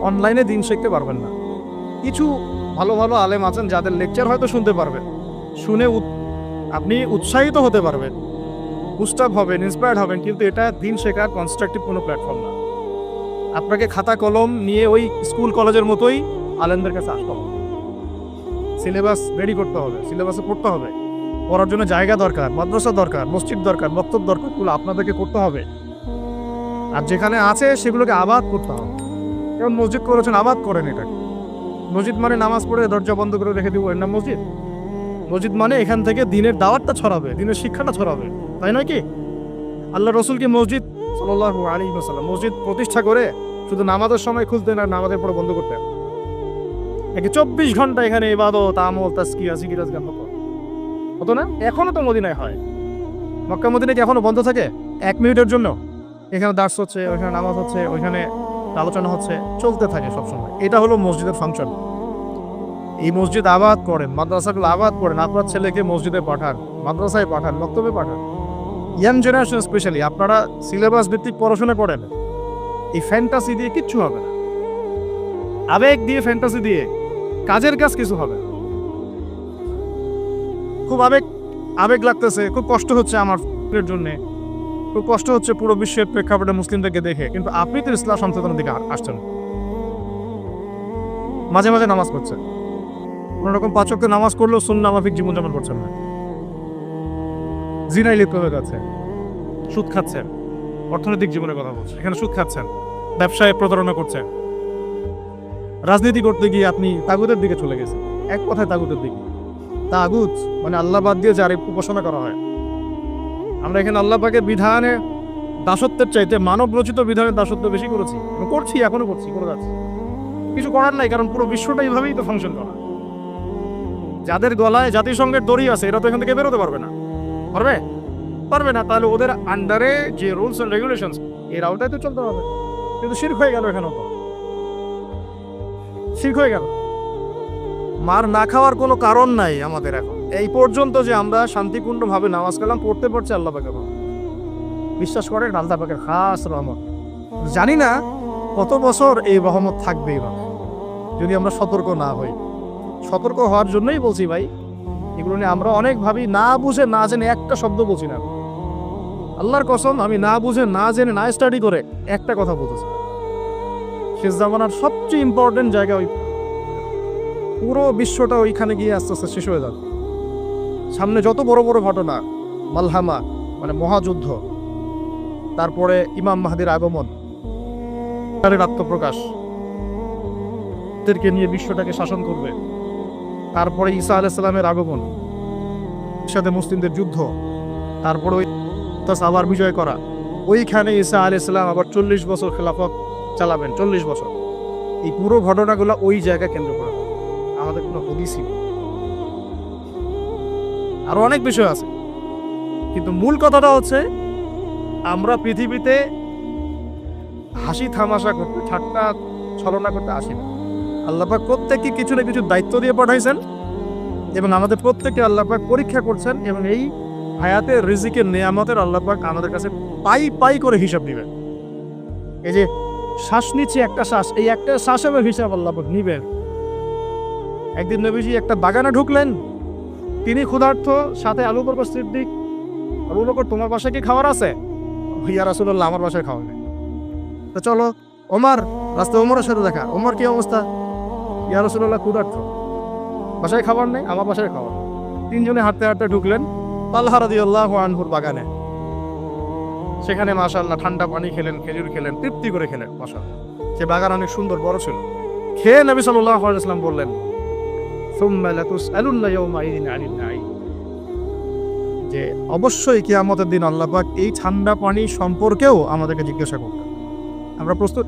অনলাইনে দিন শিখতে পারবেন না। কিছু ভালো ভালো আলেম আছেন যাদের লেকচার হয়তো শুনতে পারবেন, শুনে আপনি উৎসাহিত হতে পারবেন, বুস্ট আপ হবেন, ইন্সপায়ার্ড হবেন, কিন্তু এটা দিন শেখার কনস্ট্রাকটিভ কোনো প্ল্যাটফর্ম না। আপনাকে খাতা কলম নিয়ে ওই স্কুল কলেজের মতোই আলেমদের কাছে আসতে হবে, সিলেবাস রেডি করতে হবে, সিলেবাসে পড়তে হবে, পড়ার জন্য জায়গা দরকার, মাদ্রাসা দরকার, মসজিদ দরকার, বক্তব্য দরকার, এগুলো আপনাদেরকে করতে হবে। আর যেখানে আছে সেগুলোকে আবাদ করতে হবে। যেমন মসজিদ করেছেন, আবাদ করেন এটাকে। মসজিদ মানে নামাজ পড়ে দরজা বন্ধ করে রেখে দিব, এর নাম মসজিদ? মসজিদ মানে এখান থেকে দিনের দাওয়াতটা ছড়াবে, দিনের শিক্ষাটা ছড়াবে, তাই নয় কি? আল্লাহ রসুল কি মসজিদ সাল্লাল্লাহু আলাইহি ওয়াসাল্লাম মসজিদ প্রতিষ্ঠা করে শুধু নামাজের সময় খুলতেন আর নামাজের পরে বন্ধ করতেন? নাকি 24 ঘন্টা এখানে ইবাদত, আমল, তাজকিয়া, জিকির, আজকার হতো না? এখনো তো মদিনায় হয়। মক্কা মদিনায় কি এখনো বন্ধ থাকে 1 মিনিটের জন্য? এখানে দার্স হচ্ছে, ওইখানে নামাজ হচ্ছে, ওইখানে আলোচনা হচ্ছে, চলতে থাকে সবসময়। এটা হলো মসজিদের ফাংশন। এই মসজিদ আবাদ করেন, মাদ্রাসাগুলো আবাদ করেন, আপনার ছেলেকে মসজিদে পাঠান, মাদ্রাসায় পাঠান, বক্তব্যে পাঠান। ইয়াং জেনারেশন স্পেশালি, আপনারা সিলেবাস ভিত্তিক পড়াশোনা করেন। এই ফ্যান্টাসি দিয়ে কিচ্ছু হবে না, আবেগ দিয়ে, ফ্যান্টাসি দিয়ে কাজের কাজ কিছু হবে। খুব আবেগ লাগতেছে, খুব কষ্ট হচ্ছে আমার জন্যে, খুব কষ্ট হচ্ছে পুরো বিশ্বের প্রেক্ষাপটে মুসলিমদেরকে দেখে, কিন্তু আপনি তো ইসলাম সচেতনের দিকে আসছেন, মাঝে মাঝে নামাজ পড়ছেন, কোনোরকম 5 ওয়াক্ত নামাজ করলেও সুন্নাহ মাফিক জীবনযাপন করছেন না। জিনায় লিপ্ত হয়ে যাচ্ছে, সুদ খাচ্ছেন, অর্থনৈতিক জীবনের কথা বলছে, এখানে সুদ খাচ্ছেন, ব্যবসায় প্রতারণা করছেন, রাজনীতি করতে গিয়ে আপনি তাগুতের দিকে চলে গেছেন। এক কথায় তাগুতের দিকে। তাগুত মানে আল্লাহ বাদ দিয়ে যার উপাসনা করা হয়। আমরা এখানে আল্লাহ পাকের বিধানে দাসত্বের চাইতে মানব রচিত বিধানের দাসত্ব বেশি করেছি এবং করছি, এখনো করছি, করে যাচ্ছি। কিছু করার নাই, কারণ পুরো বিশ্বটা এইভাবেই তো ফাংশন করা। যাদের গলায় জাতিসংঘের দড়ি আছে এরা তো এখান থেকে বেরোতে পারবে না। পারবে? পারবে না। তাহলে ওদের আন্ডারে যে রুলস এন্ড রেগুলেশনস এর আওতায় তো চলতে হবে। কিন্তু শিরক হয়ে গেল, এখানেও তো শিরক হয়ে গেল। মার না খাওয়ার কোনো কারণ নাই আমাদের এখন। এই পর্যন্ত যে আমরা শান্তিপূর্ণভাবে নামাজ কালাম পড়তে পারছি আল্লাহ পাকের রহমত। বিশ্বাস করেন আল্লাহ পাকের খাস রহমত। জানি না কত বছর এই রহমত থাকবে এইভাবে যদি আমরা সতর্ক না হই। সতর্ক হওয়ার জন্যই বলছি ভাই, এগুলো নিয়ে আমরা অনেক ভাবি, না বুঝে না জেনে একটা শব্দ বলছি না। আল্লাহর কসম, আমি না বুঝে না জেনে না স্টাডি করে একটা কথা বলতেছি। শেষ জামানার সবচেয়ে ইম্পর্টেন্ট জায়গা ওই, পুরো বিশ্বটা ওইখানে গিয়ে আস্তে আস্তে শেষ হয়ে যাবে। সামনে যত বড় বড় ঘটনা, মালহামা মানে মহাযুদ্ধ, তারপরে ইমাম মাহদির আগমন, আত্মপ্রকাশ, নিয়ে বিশ্বটাকে শাসন করবে, তারপরে ঈসা আলাইহিস সালামের আগমন, সাথে মুসলিমদের যুদ্ধ, তারপরে ওই আবার বিজয় করা, ওইখানে ঈসা আলাইহিস সালাম আবার 40 বছর খেলাফত চালাবেন, 40 বছর। এই পুরো ঘটনাগুলো ওই জায়গা কেন্দ্র করে, আমাদের কোনো হদিসই নেই। আরো অনেক বিষয় আছে, কিন্তু মূল কথাটা হচ্ছে আমরা পৃথিবীতে হাসি থামাশা করতে, ঠাট্টা ছলনা করতে আসি না। আল্লাহ পাক প্রত্যেককে কিছু না কিছু দায়িত্ব দিয়ে পাঠাইছেন এবং আমাদের প্রত্যেককে আল্লাহ পাক পরীক্ষা করছেন, এবং এই হায়াতের রিজিকের নেয়ামতের আল্লাহ পাক আমাদের কাছে পাই পাই করে হিসাব দিবেন। এই যে শ্বাস নিচ্ছে একটা শ্বাস, এই একটা শ্বাসের হিসাব আল্লাহ পাক নিবেন। একদিন নবীজি একটা বাগানে ঢুকলেন, তিনি ক্ষুধার্ত, সাথে আবু বকর সিদ্দিক। আবু বকর, তোমার বাসায় কি খাবার আছে? ইয়া রাসূলুল্লাহ, আমার বাসায় খাওয়া নেই। তো চলো। ওমর, রাস্তায় ওমরের সাথে দেখা। ওমর, কি অবস্থা? ইয়া রাসূলুল্লাহ, ক্ষুধার্ত, বাসায় খাবার নেই, আমার বাসায় খাবার। তিনজনে হাঁটতে হাঁটতে ঢুকলেন তালহা রাদিয়াল্লাহু আনহুর বাগানে। সেখানে মাশাআল্লাহ ঠান্ডা পানি খেলেন, খেজুর খেলেন, তৃপ্তি করে খেলেন। মাশাআল্লাহ, সে বাগান অনেক সুন্দর, বড় ছিল। খেয়ে নবী সাল্লাল্লাহু আলাইহি ওয়াসাল্লাম বললেন, সুম্মা লাতুসআলুন্না ইয়াওমাইযিন আনিন নাঈম, যে অবশ্যই কিয়ামতের দিন আল্লাহ পাক এই ঠান্ডা পানি সম্পর্কেও আমাদেরকে জিজ্ঞাসা করবেন। আমরা প্রস্তুত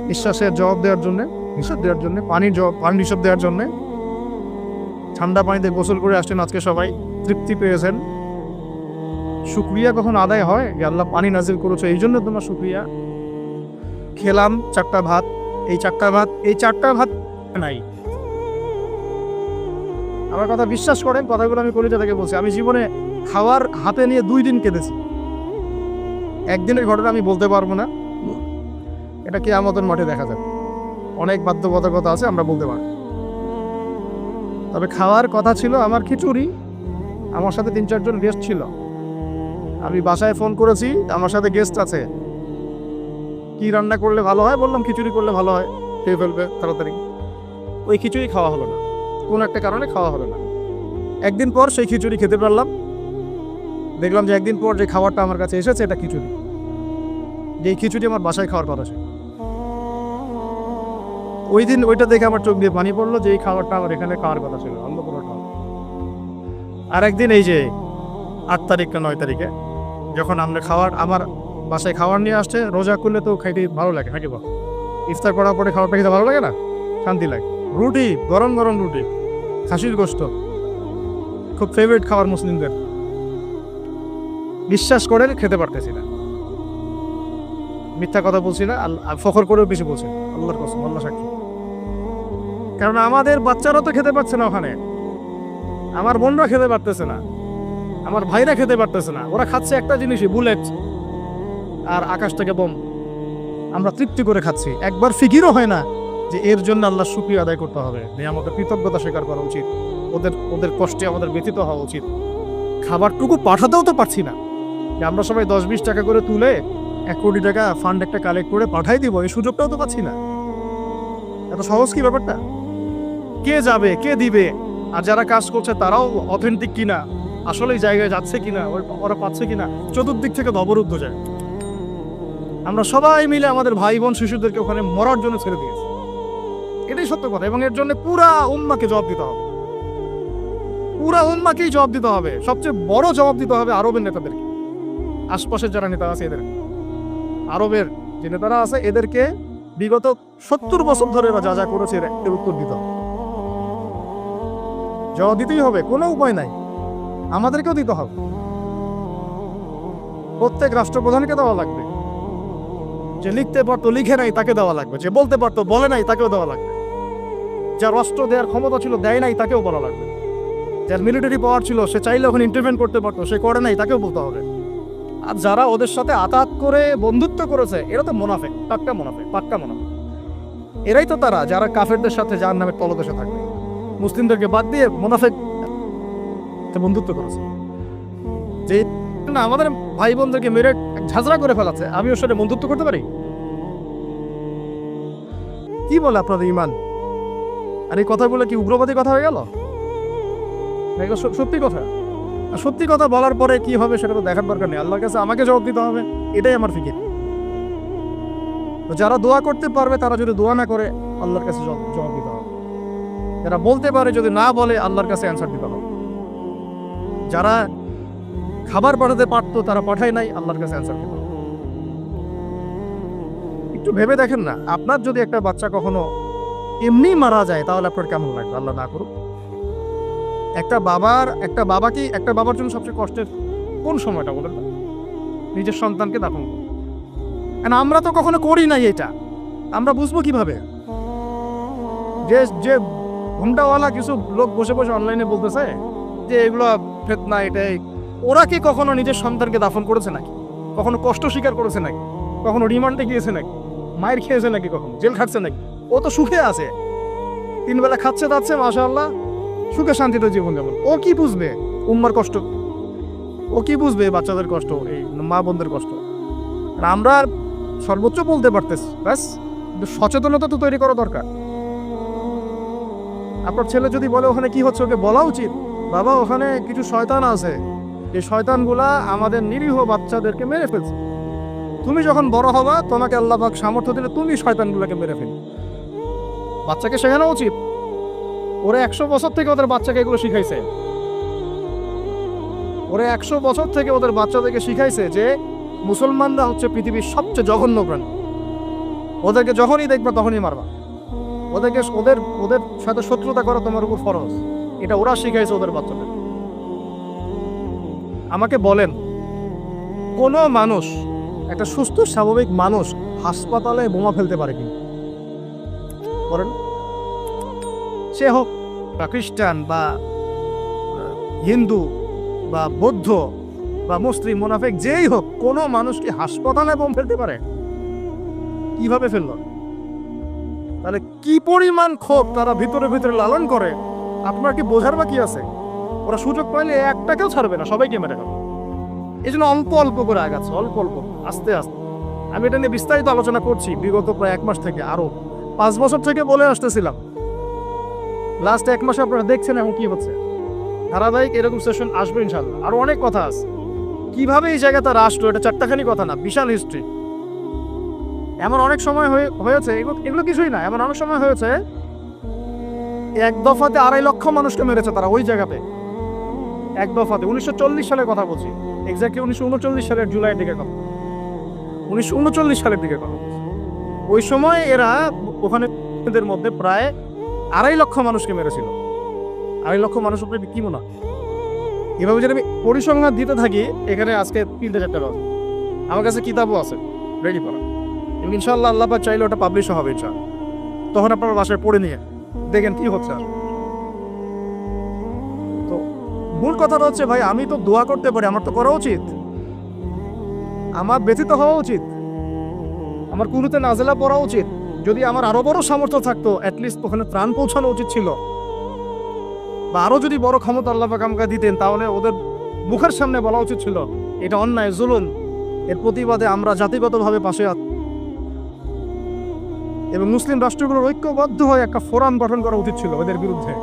নিঃশ্বাসের জবাব দেওয়ার জন্য, হিসাব দেওয়ার জন্য, পানির হিসাব দেওয়ার জন্য? ঠান্ডা পানিতে গোসল করে আসছেন আজকে সবাই, তৃপ্তি পেয়েছেন। শুকরিয়া কখন আদায় হয় যে আল্লাহ পানি নাজিল করেছে, এই জন্য তোমার শুকরিয়া। খেলাম 4টা ভাত, এই 4টা ভাত নাই। আমার কথা বিশ্বাস করেন, কথাগুলো আমি কলিজা থেকে বলছি। আমি জীবনে খাওয়ার হাতে নিয়ে 2 দিন কেঁদেছি। একদিনের ঘটনা আমি বলতে পারবো না, এটা কিয়ামতের মাঠে দেখা যাবে। অনেক বাধ্যবাধকতা আছে, আমরা বলতে পারবো। তবে খাওয়ার কথা ছিল আমার খিচুড়ি। আমার সাথে 3-4 জন গেস্ট ছিল। আমি বাসায় ফোন করেছি, আমার সাথে গেস্ট আছে, কি রান্না করলে ভালো হয়? বললাম খিচুড়ি করলে ভালো হয়, খেয়ে ফেলবে তাড়াতাড়ি। ওই খিচুড়ি খাওয়া হলো না, কোন একটা কারণে খাওয়া হলো না। একদিন পর সেই খিচুড়ি খেতে পারলাম। দেখলাম যে একদিন পর যে খাবারটা আমার কাছে এসেছে এটা খিচুড়ি, যে খিচুড়ি আমার বাসায় খাওয়ার কথা ছিল। ওই দিন ওইটা দেখে আমার চোখ দিয়ে পানি পড়লো যে এই খাবারটা আমার এখানে খাওয়ার কথা ছিল, অন্য কোনো খাওয়া। আর একদিন এই যে 8 তারিখ না 9 তারিখে যখন আমরা আমার বাসায় খাবার নিয়ে আসছে, রোজা করলে তো খাইতে ভালো লাগে নাকি বল? ইফতার করার পরে খাবারটা খেতে ভালো লাগে না? শান্তি লাগে। রুটি, গরম গরম রুটি, খাসির গোশত, খুব ফেভারিট খাবার মুসলিমদের। বিশ্বাস করে খেতে পারতেছি না, মিথ্যা কথা বলছি না, ফখর করেও বেশি বলছি, আল্লাহর কসম, আল্লাহ সাক্ষী। কারণ আমাদের বাচ্চারা তো খেতে পারছে না ওখানে, আমার বোনরা খেতে পারতেছে না, আমার ভাইরা খেতে পারতেছে না। ওরা খাচ্ছে একটা জিনিসই, বুলেট আর আকাশ থেকে বোম। আমরা তৃপ্তি করে খাচ্ছি, একবার ফিকিরও হয় না যে এর জন্য আল্লাহ শুকরিয়া আদায় করতে হবে, আমাদের কৃতজ্ঞতা স্বীকার করা উচিত, ওদের কষ্টে আমাদের ব্যথিত হওয়া উচিত। খাবারটুকু পাঠাতেও তো পারছি না, যে আমরা সবাই 10-20 টাকা করে তুলে 1 কোটি টাকা ফান্ড একটা কালেক্ট করে পাঠাই দিব, এই সুযোগটাও তো পাচ্ছি না। এত সহজ কি ব্যাপারটা? কে যাবে, কে দিবে? আর যারা কাজ করছে তারাও অথেন্টিক কিনা আসলে এই জায়গায় যাচ্ছে কিনা, ওরা পাচ্ছে কিনা, চতুর্দিক থেকে অবরুদ্ধ যায়। আমরা সবাই মিলে আমাদের ভাই বোন শিশুদেরকে ওখানে মরার জন্য ছেড়ে দিয়েছি। এটাই সত্য কথা, এবং এর জন্য পুরা উম্মাকে জবাব দিতে হবে, পুরা উম্মাকেই জবাব দিতে হবে। সবচেয়ে বড় জবাব দিতে হবে আরবের নেতাদেরকে, আশপাশের যারা নেতা আছে এদের, আরবের যে নেতারা আছে এদেরকে বিগত 70 বছর ধরে এরা যা যা করেছে এর উত্তর দিতে হবে, জবাব দিতেই হবে, কোনো উপায় নাই। আমাদেরকেও দিতে হবে, প্রত্যেক রাষ্ট্রপ্রধানকে দেওয়া লাগবে, যে লিখতে পারতো লিখে নাই তাকে দেওয়া লাগবে, যে বলতে পারতো বলে নাই তাকেও দেওয়া লাগবে, যার অস্ত্র দেওয়ার ক্ষমতা ছিল দেয় নাই তাকেও বলা লাগবে, যার মিলিটারি পাওয়ার ছিল সে চাইলে ওখানে ইন্টারভেন করতে পারতো সে করে নাই তাকেও বলতে হবে। আর যারা ওদের সাথে আতাত করে বন্ধুত্ব করেছে এরা তো মুনাফিক, পাক্কা মুনাফিক, পাক্কা মুনাফিক। এরাই তো তারা যারা কাফেরদের সাথে যার নামে তলদেশে থাকবে, মুসলিমদেরকে বাদ দিয়ে মুনাফিক বন্ধুত্ব করেছে, যে না আমাদের ভাই বোনদেরকে মেরে ঝাঁঝরা করে ফেলাচ্ছে, আমি ওর সাথে বন্ধুত্ব করতে পারি? কি বলে আপনাদের ইমান? আর এই কথাগুলো কি উগ্রবাদী কথা হয়ে গেল? সত্যি কথা, সত্যি কথা বলার পরে কি হবে সেটা তো দেখার দরকার নেই, আল্লাহর কাছে আমাকে জবাব দিতে হবে, এটাই আমার ফিকির। তো যারা দোয়া করতে পারবে তারা যদি দোয়া না করে আল্লাহর কাছে জবাব দিতে হবে, যারা বলতে পারে যদি না বলে আল্লাহর কাছে অ্যান্সার দিতে হবে, যারা খাবার পাঠাতে পারতো তারা পাঠায় নাই, আল্লাহর কাছে অ্যান্সার দিতে হবে। একটু ভেবে দেখেন না, আপনার যদি একটা বাচ্চা কখনো এমনি মারা যায় তাহলে আপনার কেমন লাগবে? আল্লাহ না করুক। একটা বাবার জন্য সবচেয়ে কষ্টের কোন সময়টা বলেন? নিজের সন্তানকে দাফন করুন। আমরা তো কখনো করি নাই এটা, আমরা বুঝবো কিভাবে? যে ঘুমটাওয়ালা কিছু লোক বসে বসে অনলাইনে বলতেছে যে এগুলো ফিতনা, এটাই, ওরা কি কখনো নিজের সন্তানকে দাফন করেছে নাকি? কখনো কষ্ট স্বীকার করেছে নাকি? কখনো রিমান্ডে গিয়েছে নাকি? মায়ের খেয়েছে নাকি? কখনো জেল খাটছে নাকি? ও তো সুখে আছে, 3 বেলা খাচ্ছে দাচ্ছে, মাশাআল্লাহ, সুখে শান্তিতে জীবন যাপন। ও কি বুঝবে উম্মার কষ্ট? ও কি বুঝবে বাচ্চাদের কষ্ট, এই মা বোনদের কষ্ট? আর আমরা সর্বোচ্চ বলতে পারতেছি, ব্যাস সচেতনতা তো তৈরি করা দরকার। আপনার ছেলে যদি বলে ওখানে কি হচ্ছে, ওকে বলা উচিত, বাবা ওখানে কিছু শয়তান আছে, এই শয়তানগুলা আমাদের নিরীহ বাচ্চাদেরকে মেরে ফেলছে, তুমি যখন বড় হবা তোমাকে আল্লাহ পাক সামর্থ্য দিলে তুমি শয়তানগুলোকে মেরে ফেল। বাচ্চাকে শেখানো উচিত, ওরা 100 বছর থেকে ওদের বাচ্চাকে এগুলো শিখাইছে, ওরা 100 বছর থেকে ওদের বাচ্চাদেরকে শিখাইছে যে মুসলমানরা হচ্ছে পৃথিবীর সবচেয়ে জঘন্য প্রাণী, ওদেরকে যখনই দেখবা তখনই মারবা, ওদের সাথে শত্রুতা করা তোমার উপর ফরজ, এটা ওরা শিখাইছে ওদের বাচ্চাদের। আমাকে বলেন, কোনো মানুষ, একটা সুস্থ স্বাভাবিক মানুষ হাসপাতালে বোমা ফেলতে পারে কি? বলেন, সে হোক বা খ্রিস্টান বা হিন্দু বা বৌদ্ধ বা মুসলিম, মুনাফিক, যেই হোক, কোনো মানুষ কি হাসপাতালে বোম ফেলতে পারে? কিভাবে ফেলল? তাহলে কি পরিমাণ ক্ষোভ তারা ভিতরে ভিতরে লালন করে আপনার কি বোঝার বাকি আছে? ওরা সুযোগ পাইলে একটাকেও ছাড়বে না, সবাইকে মেরে খাবে। এই জন্য অল্প অল্প করে আগাচ্ছে, অল্প অল্প, আস্তে আস্তে। আমি এটা নিয়ে বিস্তারিত আলোচনা করছি বিগত প্রায় 1 মাস থেকে, আরো 5 বছর থেকে বলে আসতেছিলাম। লাস্ট 1 মাসে আপনারা দেখছেন এখন কি হচ্ছে। ধারাবাহিক এরকম সেশন আসবে ইনশাল্লাহ, আরো অনেক কথা আছে। কিভাবে এই জায়গাটা রাষ্ট্র, এটা 4টাখানি কথা না, বিশাল হিস্ট্রি। এমন অনেক সময় হয়েছে, এগুলো কিছুই না, এমন অনেক সময় হয়েছে 1 দফাতে 2.5 লক্ষ মানুষকে মেরেছে তারা ওই জায়গাতে, 1 দফাতে। 1940 সালের কথা বলছি, এক্স্যাক্টলি 1939 সালের জুলাইয়ের দিকে কথা, 1939 সালের দিকে কথা বলছি। ওই সময় এরা ওখানে এদের মধ্যে প্রায় 2.5 লক্ষ মানুষকে মেরেছিল। 2.5 লক্ষ মানুষ উপরে কি মনে হয়? এভাবে যদি আমি পরিসংখ্যান দিতে থাকি, এখানে আজকে 3-4টা বাজে। আমার কাছে কিতাবও আছে রেডি করা, ইনশাআল্লাহ আল্লাহ পাক চাইলে ওটা পাবলিশও হবে ইনশাআল্লাহ। তখন আপনারা বাসায় পড়ে নিয়ে দেখেন কি হচ্ছে। আর তো মূল কথাটা হচ্ছে, ভাই আমি তো দোয়া করতে পারি, আমার তো করা উচিত, আমার ব্যথিত হওয়া উচিত, আমার কুনুতে নাজেলা পড়া উচিত। যদি আমার আরো বড় সামর্থ্য থাকতো, অ্যাটলিস্ট ওখানে ত্রাণ পৌঁছানো উচিত ছিল, বা আরো যদি বড় ক্ষমতা আল্লাহ পাক আমাকে দিতেন, তাহলে ওদের মুখের সামনে বলা উচিত ছিল এটা অন্যায়, জুলুম, এর প্রতিবাদে আমরা জাতিগতভাবে পাশে আছি। এবং মুসলিম রাষ্ট্রগুলোর ঐক্যবদ্ধ হয়ে একটা ফোরাম গঠন করা উচিত ছিল ওদের বিরুদ্ধে।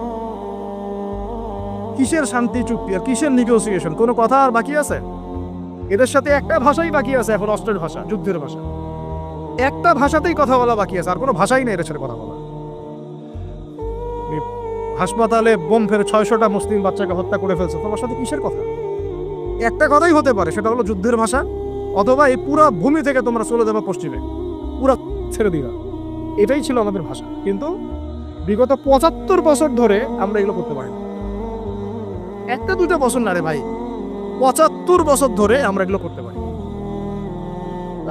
কিসের শান্তি চুক্তি আর কিসের নেগোসিয়েশন? কোনো কথা আর বাকি আছে? এদের সাথে একটা ভাষাই বাকি আছে এখন, অস্ত্রের ভাষা, যুদ্ধের ভাষা। একটা ভাষাতেই কথা বলা বাকি আছে, আর কোনো ভাষাই নেই এদের সাথে কথা বলা। হাসপাতালে বোম ফেলে 600টা মুসলিম বাচ্চাকে হত্যা করে ফেলছে, তোমার সাথে কিসের কথা? একটা কথাই হতে পারে, সেটা হলো যুদ্ধের ভাষা, অথবা এই পুরা ভূমি থেকে তোমরা চলে যাবে পশ্চিমে, পুরা ছেড়ে দিবা। এটাই ছিল আমাদের ভাষা। কিন্তু বিগত 75 বছর ধরে আমরা এগুলো করতে পারি না। একটা দুটো বছর না রে ভাই, 75 বছর ধরে আমরা এগুলো করতে পারি।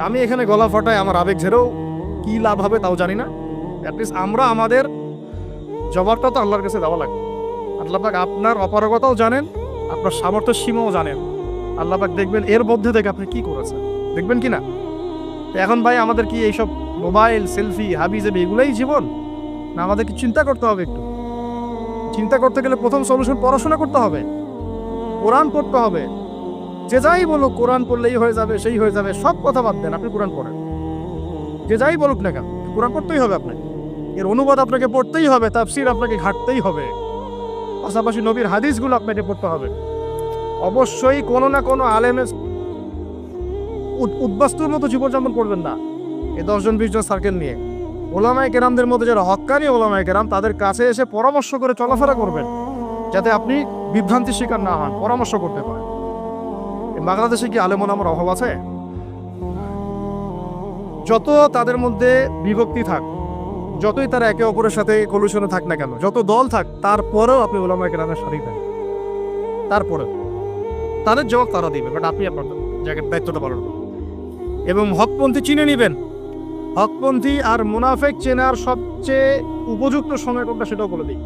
আমি এখানে গলা ফাটায় আমার আবেগ ঝেড়েও কি লাভ হবে তাও জানি না। অ্যাটলিস্ট আমরা আমাদের জবাবটা তো আল্লাহর কাছে দেওয়া লাগবে। আল্লাহ পাক আপনার অপারগতাও জানেন, আপনার সামর্থ্যের সীমাও জানেন। আল্লাহ পাক দেখবেন এর মধ্যে থেকে আপনি কি করেছেন, দেখবেন কি না? এখন ভাই আমাদের কি এইসব মোবাইল, সেলফি, হাবিজাবি এগুলোই জীবন? না, আমাদের কি চিন্তা করতে হবে? একটু চিন্তা করতে গেলে প্রথম সলিউশন পড়াশোনা করতে হবে, কোরআন পড়তে হবে। যে যাই বলুক কোরআন পড়লেই হয়ে যাবে, সেই হয়ে যাবে, সব কথা বাদ দেন, আপনি কোরআন পড়েন। যে যাই বলুক না কেন, কোরআন পড়তেই হবে আপনাকে, এর অনুবাদ আপনাকে পড়তেই হবে, তাফসীর আপনাকে ঘাটতেই হবে, পাশাপাশি নবীর হাদিসগুলো আপনাকে পড়তে হবে। অবশ্যই কোনো না কোনো আলেমের উদ্বাস্তুর মতো জীবনযাপন করবেন না। এই 10-20 জন সার্কেল নিয়ে ওলামায়ে কেরামদের মধ্যে যারা হক্কানি ওলামায়ে কেরাম, তাদের কাছে এসে পরামর্শ করে চলাফেরা করবেন, যাতে আপনি বিভ্রান্তির শিকার না হন, পরামর্শ করতে পারেন। বাংলাদেশে কি আলেম ওলামার অভাব আছে? যত তাদের মধ্যে বিভক্তি থাক, যতই তারা একে অপরের সাথে কলুশনে থাক না কেন, যত দল থাক, তারপরেও আপনি ওলামায়ে কেরামের সাথে দেন, তারপরে তাদের জবাব তারা দিবে, বাট আপনি আপনার জায়গার দায়িত্বটা পালন করবেন। এবং হকপন্থী চিনে নেবেন। হকপন্থী আর মুনাফেক চেনার সবচেয়ে উপযুক্ত সময় কোনটা সেটাও বলে দিই।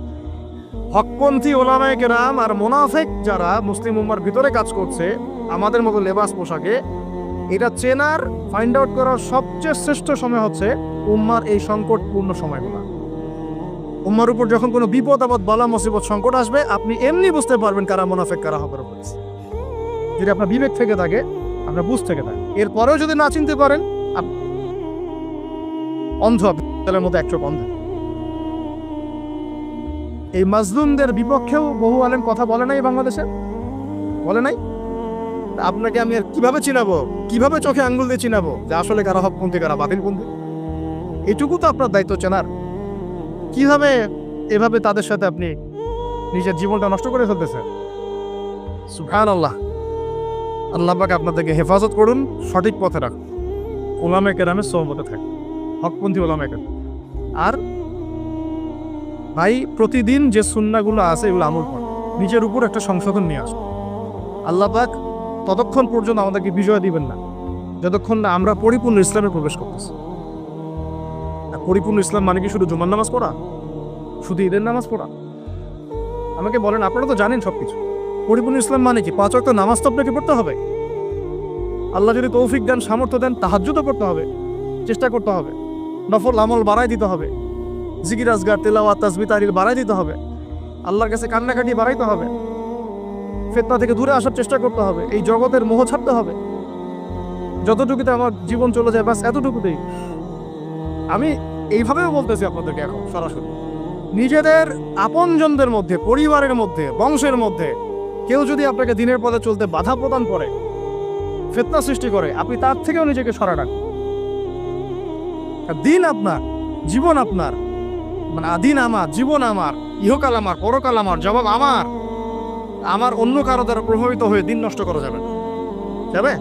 হকপন্থী ওলামায়ে কেরাম আর মুনাফেক যারা মুসলিম উম্মার ভিতরে কাজ করছে আমাদের মতো লেবাস পোশাকে, এটা চেনার, ফাইন্ড আউট করার সবচেয়ে শ্রেষ্ঠ সময় হচ্ছে উম্মার এই সংকটপূর্ণ সময়গুলো। উম্মার উপর যখন কোনো বিপদ আপদ, বালা মুসিবত, সংকট আসবে, আপনি এমনি বুঝতে পারবেন কারা মুনাফেক কারা হকের উপর। যদি আপনার বিবেক থেকে থাকে, আপনার বুঝ থেকে থাকে, এরপরেও যদি না চিনতে পারেন, অন্ধ, আপনার মতো একচোখ অন্ধ। এই মাজলুমদের বিপক্ষেও বহু আলেম কথা বলে নাই, বাংলাদেশে বলে নাই। আপনাকে আমি আর কিভাবে চিনাবো, কিভাবে চোখে আঙ্গুল দিয়ে চিনাবো যে আসলে কারা হকপন্থী কারা বাতিলপন্থী? এটুকু তো আপনার দায়িত্ব চেনার। কিভাবে এভাবে তাদের সাথে আপনি নিজের জীবনটা নষ্ট করে ফেলতেছেন? সুবহানাল্লাহ। আল্লাহ পাক আপনাদেরকে হেফাজত করুন, সঠিক পথে রাখুন, ওলামায়ে কেরামের সোহবতে থাকুন, হকপন্থী ওলামায়ে কেরাম। আর ভাই, প্রতিদিন যে সুন্নাহগুলো আছে এগুলো আমল করেন, নিজের উপর একটা সংশোধন নিয়ে আসুন। আল্লাহ পাক ততক্ষণ পর্যন্ত আমাদেরকে বিজয় দিবেন না যতক্ষণ না আমরা পরিপূর্ণ ইসলামে প্রবেশ করতেছি। পরিপূর্ণ ইসলাম মানে কি শুধু জুমার নামাজ পড়া, শুধু ঈদের নামাজ পড়া? আমাকে বলেন, আপনারা তো জানেন সবকিছু। পরিপূর্ণ ইসলাম মানে কি? 5 ওয়াক্ত নামাজ তো আপনাকে পড়তে হবে। আল্লাহ যদি তৌফিক দেন, সামর্থ্য দেন, তাহাজ্জুদও পড়তে হবে, চেষ্টা করতে হবে, নফল আমল বাড়াই দিতে হবে, জিকির আজগার, তেলাওয়াত, তাসবিহ, তাহলিল বাড়াই দিতে হবে, আল্লাহর কাছে কান্নাকাটি বাড়াইতে হবে, ফিতনা থেকে দূরে আসার চেষ্টা করতে হবে, এই জগতের মোহ ছাড়তে হবে। যতটুকুতে আমার জীবন চলে যায়, বাস এতটুকুতেই। আমি এইভাবেও বলতেছি আপনাদেরকে এখন সরাসরি, নিজেদের আপনজনদের মধ্যে, পরিবারের মধ্যে, বংশের মধ্যে কেউ যদি আপনাকে দিনের পথে চলতে বাধা প্রদান করে, ফিতনা সৃষ্টি করে, আপনি তার থেকেও নিজেকে সরা রাখুন। দিন আপনার, জীবন আপনার, মানে আদিন আমার, জীবন আমার, ইহকাল আমার, পরকাল আমার, জবাব আমার। আমার অন্য কারো দ্বারা প্রভাবিত হয়ে দিন নষ্ট করা যাবে না, যাবে?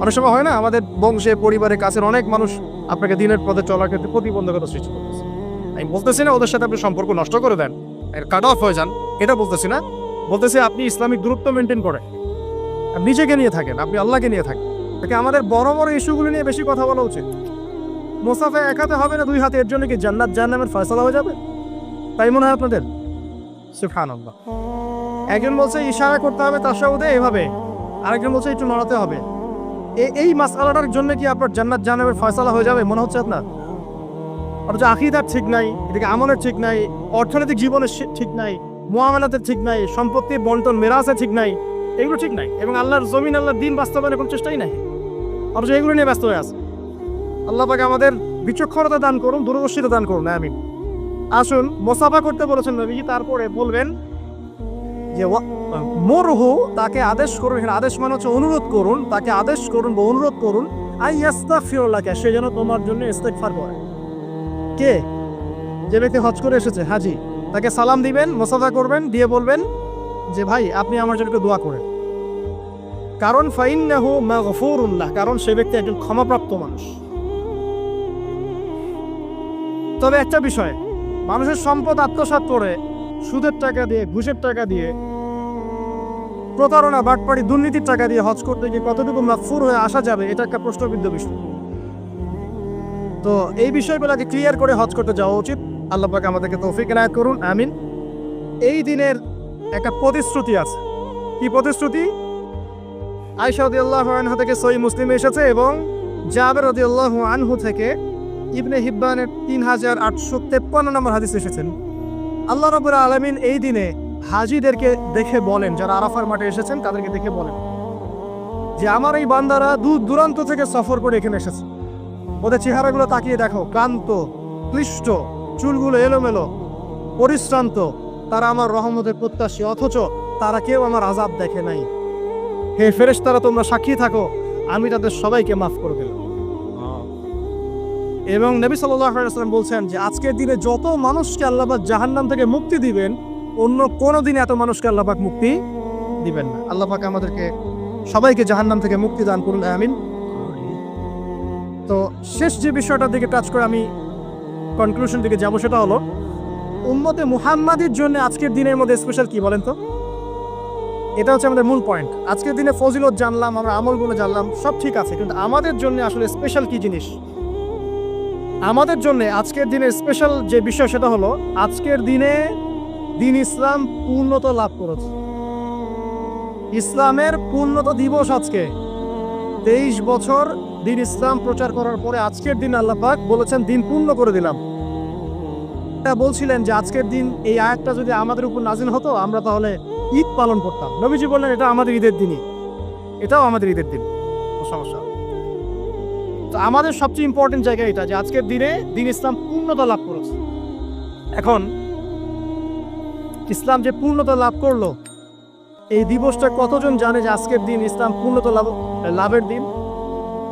অনেক সময় হয় না, আমাদের বংশে, পরিবারে, কাছের অনেক মানুষ আপনাকে দিনের পথে চলার ক্ষেত্রে প্রতিবন্ধকতা সৃষ্টি করতেছে। আমি বলতেছি না ওদের সাথে আপনি সম্পর্ক নষ্ট করে দেন, কাট অফ হয়ে যান, এটা বলতেছি না। বলতেছি আপনি ইসলামিক দূরত্ব মেনটেন করেন, নিজেকে নিয়ে থাকেন, আপনি আল্লাহকে নিয়ে থাকেন। তাকে আমাদের বড় বড় ইস্যুগুলো নিয়ে বেশি কথা বলা উচিত। মুসাফা এক হাতে হবে না, 2 হাতে, এর জন্য কি জান্নাত জাহান্নামের ফয়সালা হয়ে যাবে? তাই মনে হয় আপনাদের? সুবহানাল্লাহ। একজন বলছে ইশারা করতে হবে তাশাহুদে এভাবে, আরেকজন বলছে একটু নড়াতে হবে। এই মাসআলাটার জন্য কি আপনার জান্নাত জাহান্নামের ফয়সালা হয়ে যাবে মনে হচ্ছে আপনার? অথচ আকীদার ঠিক নাই, এদিকে আমলের ঠিক নাই, অর্থনৈতিক জীবনের ঠিক নাই, মুআমালাতের ঠিক নাই, সম্পত্তির বন্টন মেরাসের ঠিক নাই, এগুলো ঠিক নাই, এবং আল্লাহর জমিন, আল্লাহর দ্বীন বাস্তবায়নের কোনো চেষ্টাই নাই, অথচ এগুলো নিয়ে ব্যস্ত হয়ে আছে। আল্লাহ পাক আমাদের বিচক্ষণতা দান করুন, দূরদর্শিতা দান করুন, আমিন। আসুন, মুসাফা করতে বলেছেন নবীজি, তারপরে বলবেন যে মুরহু, তাকে আদেশ করুন, এখানে আদেশ মানে হচ্ছে অনুরোধ করুন, তাকে আদেশ করুন বা অনুরোধ করুন, আইয়াস্তাগফিরুল্লাহ, সে যেন তোমার জন্য ইস্তেগফার করে। কে? যে ব্যক্তি হজ করে এসেছে, হাজি, তাকে সালাম দিবেন, মুসাফা করবেন, দিয়ে বলবেন যে ভাই আপনি আমার জন্য একটু দোয়া করেন। কারণ ফাইন্নাহু মাগফুরুল্লাহ, কারণ সে ব্যক্তি একজন ক্ষমাপ্রাপ্ত মানুষ। তবে একটা বিষয়, মানুষের সম্পদ আত্মসাৎ করে সুদের টাকা দিয়ে, ঘুষের টাকা দিয়ে, প্রতারণা, বাটপাড়ি, দুর্নীতির টাকা দিয়ে হজ করতে গিয়ে কতটুকু মাগফুর হয়ে আসা যাবে, এটা একটা প্রশ্নবিদ্ধ বিষয়। তো এই বিষয়গুলোকে ক্লিয়ার করে হজ করতে যাওয়া উচিত। আল্লাহ পাক আমাদেরকে তৌফিক এনায়েত করুন, আমিন। এই দিনের একটা প্রতিশ্রুতি আছে। কি প্রতিশ্রুতি? আয়েশা রাদিয়াল্লাহু আনহা থেকে সহিহ মুসলিমে এসেছে এবং জাবের রাদিয়াল্লাহু আনহু থেকে ইবনে হিব্বানের 3853 নম্বর হাদিস এসেছেন। আল্লাহ রাব্বুল আলামিন এই দিনে হাজীদেরকে দেখে বলেন, যারা আরাফার মাঠে এসেছেন তাদেরকে দেখে বলেন যে আমার এই বান্দারা দূর দূরান্ত থেকে সফর করে এখানে এসেছে, ওদের চেহারাগুলো তাকিয়ে দেখো, ক্লান্ত, ক্লিষ্ট, চুলগুলো এলোমেলো, পরিশ্রান্ত, তারা আমার রহমতের প্রত্যাশী, অথচ তারা কেউ আমার আযাব দেখে নাই। হে ফেরেশতারা, তোমরা সাক্ষী থাকো, আমি তাদের সবাইকে মাফ করে দিলাম। এবং নবী সাল্লাল্লাহু আলাইহি ওয়াসাল্লাম বলছেন যে আজকের দিনে যত মানুষকে আল্লাহ পাক জাহান্নাম থেকে মুক্তি দিবেন, অন্য কোনো দিনে এত মানুষকে আল্লাহ পাক মুক্তি দিবেন না। আল্লাহ পাক আমাদেরকে সবাইকে জাহান্নাম থেকে মুক্তি দান করুন, আমিন। তো শেষ যে বিষয়টার দিকে টাচ করে আমি কনক্লুশন দিকে যাবো, সেটা হলো উম্মতে মুহাম্মাদির জন্য আজকের দিনের মধ্যে স্পেশাল কি বলেন তো? এটা হচ্ছে আমাদের মূল পয়েন্ট। আজকের দিনে ফজিলত জানলাম, আমরা আমলগুলো জানলাম, সব ঠিক আছে, কিন্তু আমাদের জন্য আসলে স্পেশাল কি জিনিস? আমাদের জন্য আজকের দিনের স্পেশাল যে বিষয়, সেটা হলো আজকের দিনে দিন ইসলাম পূর্ণতা লাভ করেছে। ইসলামের পূর্ণতা দিবস আজকে। 23 বছর দিন ইসলাম প্রচার করার পরে আজকের দিন আল্লাহ পাক বলেছেন দিন পূর্ণ করে দিলাম। বলছিলেন যে আজকের দিন এই আয়াতটা যদি আমাদের উপর নাজিল হতো, আমরা তাহলে ঈদ পালন করতাম। নবীজি বললেন এটা আমাদের ঈদের দিনই, এটাও আমাদের ঈদের দিন, সমস্যা। তো আমাদের সবচেয়ে ইম্পর্টেন্ট জায়গা এটা যে আজকের দিনে দিন ইসলাম পূর্ণতা লাভ করেছে। এখন ইসলাম যে পূর্ণতা লাভ করলো, এই দিবসটা কতজন জানে যে আজকের দিন ইসলাম পূর্ণতা লাভের দিন?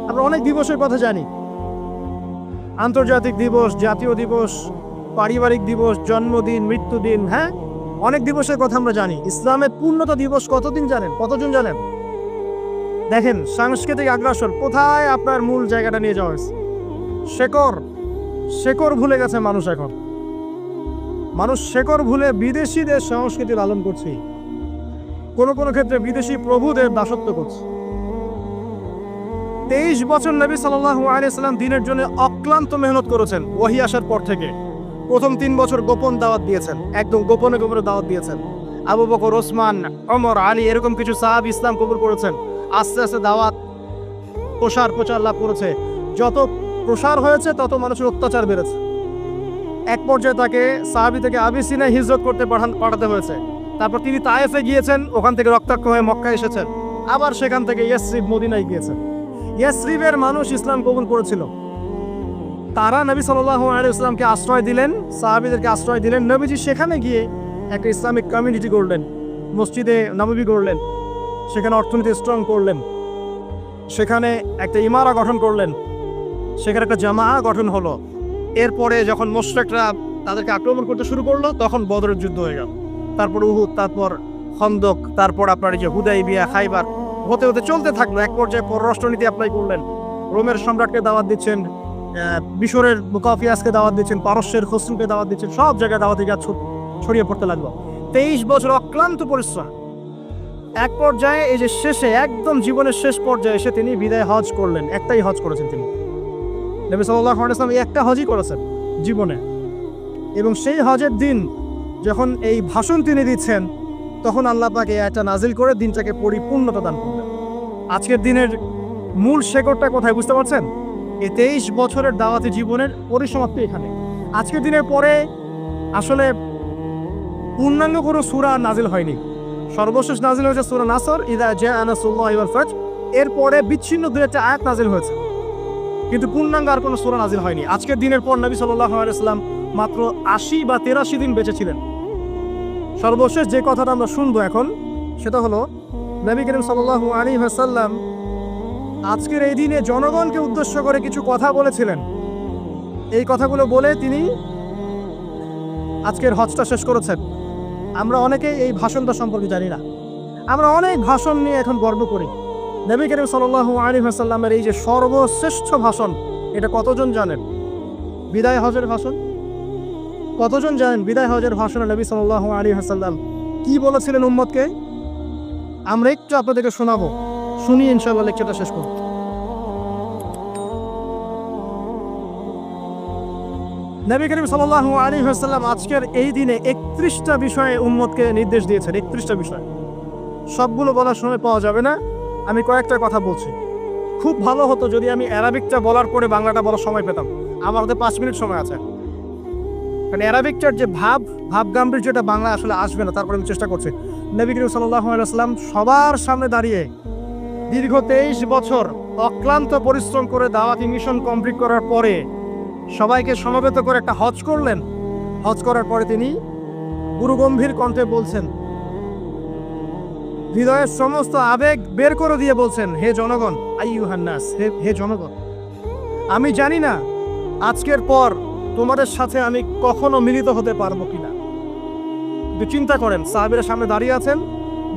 আমরা অনেক দিবসের কথা জানি, আন্তর্জাতিক দিবস, জাতীয় দিবস, পারিবারিক দিবস, জন্মদিন, মৃত্যুদিন, হ্যাঁ, অনেক দিবসের কথা আমরা জানি। ইসলামের পূর্ণতা দিবস কতদিন জানেন? কতজন জানেন? দেখেন, সাংস্কৃতিক আগ্রাসন কোথায় আপনার মূল জায়গাটা নিয়ে যাওয়া হয়েছে। শেকড় ভুলে গেছে মানুষ। এখন মানুষ শেকড় ভুলে বিদেশিদের সংস্কৃতি লালন করছে, কোনো কোনো ক্ষেত্রে বিদেশি প্রভুদের দাসত্ব করছে। 23 বছর নবী সাল্লাল্লাহু আলাইহি সাল্লাম দিনের জন্য অক্লান্ত মেহনত করেছেন। ওহী আসার পর থেকে প্রথম 3 বছর গোপন দাওয়াত দিয়েছেন, একদম গোপনে গোপনে দাওয়াত দিয়েছেন। আবু বকর, ওসমান, ওমর, আলী, এরকম কিছু সাহাবী ইসলাম কবুল করেছেন। আস্তে আস্তে দাওয়াত প্রচার লাভ করেছে। যত প্রসার হয়েছে তত মানুষের অত্যাচার বেড়েছে। এক পর্যায়ে তাকে সাহাবী থেকে আবিসিনায় হিজরত করতে পাঠাতে হয়েছে। তারপর তিনি তায়েফে গিয়েছেন, ওখান থেকে রক্তাক্ত হয়ে মক্কায় এসেছেন। আবার সেখান থেকে ইয়াসরিব, মদিনায় গিয়েছেন। ইয়াসরিবের মানুষ ইসলাম কবুল করেছিল। তারা নবী সাল্লাল্লাহু আলাইহি ওয়াসাল্লামকে আশ্রয় দিলেন, সাহাবীদেরকে আশ্রয় দিলেন। নবীজি সেখানে গিয়ে একটা ইসলামিক কমিউনিটি করলেন, মসজিদে নববী করলেন, সেখানে অর্থনীতি স্ট্রং করলেন, সেখানে একটা ইমারা গঠন করলেন, সেখানে একটা জামা গঠন হলো। এরপরে যখন মুশরিকরা তাদেরকে আক্রমণ করতে শুরু করলো, তখন বদরের যুদ্ধ হয়ে গেল। তারপর উহুদ, তারপর খন্দক, তারপর আপনার যে হুদাইবিয়া, খাইবার, হতে হতে চলতে থাকলো। এক পর্যায়ে পররাষ্ট্রনীতি অ্যাপ্লাই করলেন। রোমের সম্রাটকে দাওয়াত দিচ্ছেন, মিশরের মুকাফিয়াসকে দাওয়াত দিচ্ছেন, পারস্যের খসরুকে দাওয়াত দিচ্ছেন, সব জায়গায় দাওয়াতি কাজ ছড়িয়ে পড়তে লাগলো। 23 বছর অক্লান্ত পরিশ্রম। এক পর্যায়ে এই যে শেষে, একদম জীবনের শেষ পর্যায়ে এসে তিনি বিদায় হজ করলেন। একটাই হজ করেছেন তিনি, নবী সাল্লাল্লাহু আলাইহি ওয়াসাল্লাম একটা হজই করেছেন জীবনে। এবং সেই হজের দিন যখন এই ভাষণ তিনি দিচ্ছেন, তখন আল্লাহ পাক এই আয়াতটা নাজিল করে দিনটাকে পরিপূর্ণতা দান করলেন। আজকের দিনের মূল শেকড়টা কোথায় বুঝতে পারছেন? এই 23 বছরের দাওয়াতি জীবনের পরিসমাপ্তি এখানে। আজকের দিনের পরে আসলে পূর্ণাঙ্গ কোনো সূরা নাজিল হয়নি। সর্বশেষ নাজিল হয়েছে সূরা নাসর, ইযা জাআ নাসরুল্লাহি ওয়াল ফাতহ। এরপরে বিচ্ছিন্ন দুই একটা আয়াত নাজিল হয়েছে, কিন্তু পূর্ণাঙ্গ আর কোনো সূরা নাজিল হয়নি। আজকের দিনের পর নবী সাল্লাল্লাহু আলাইহি ওয়াসাল্লাম মাত্র 80 বা 83 দিন বেঁচে ছিলেন। সর্বশেষ যে কথাটা আমরা শুনবো এখন সেটা হলো নবী করিম সাল্লাল্লাহু আলাইহি ওয়াসাল্লাম আজকের এই দিনে জনগণকে উদ্দেশ্য করে কিছু কথা বলেছিলেন। এই কথাগুলো বলে তিনি আজকের হজটা শেষ করেছেন। আমরা অনেকেই এই ভাষণটা সম্পর্কে জানি না। আমরা অনেক ভাষণ নিয়ে এখন গর্ব করি। নবী করিম সাল্লাল্লাহু আলাইহি ওয়াসাল্লামের এই যে সর্বশ্রেষ্ঠ ভাষণ, এটা কতজন জানেন? বিদায় হজের ভাষণ। কতজন জানেন বিদায় হজের ভাষণে নবী সাল্লাল্লাহু আলাইহি ওয়াসাল্লাম কি বলেছিলেন উম্মতকে? আমরা একটু আপনাদেরকে শোনাবো, শুনি ইনশাআল্লাহ লেকচারটা শেষ করব। নবী করিম সাল্লাল্লাহু আলাইহি ওয়াসাল্লাম আজকের এই দিনে 31টা বিষয়ে উম্মতকে নির্দেশ দিয়েছেন। 31টা বিষয়, সবগুলো বলার সময় পাওয়া যাবে না, আমি কয়েকটা কথা বলছি। খুব ভালো হতো যদি আমি অ্যারাবিকটা বলার পরে বাংলাটা বলার সময় পেতাম। আমার হাতে 5 মিনিট সময় আছে, কারণ অ্যারাবিকটার যে ভাব গাম্ভীর্যটা বাংলা আসলে আসবে না। তারপরে আমি চেষ্টা করছি। নবী করিম সাল্লাল্লাহু আলাইহি ওয়াসাল্লাম সবার সামনে দাঁড়িয়ে দীর্ঘ 23 বছর অক্লান্ত পরিশ্রম করে দাওয়াতি মিশন কমপ্লিট করার পরে সবাইকে সমবেত করে একটা হজ করলেন। হজ করার পরে তিনি গুরুগম্ভীর কণ্ঠে বলছেন, হৃদয়ের সমস্ত আবেগ বের করে দিয়ে বলছেন, হে জনগণ, আইয়ুহান নাস, হে জনগণ, আমি জানি না আজকের পর তোমাদের সাথে আমি কখনো মিলিত হতে পারবো কিনা। কিন্তু চিন্তা করেন, সাহাবীরা সামনে দাঁড়িয়ে আছেন,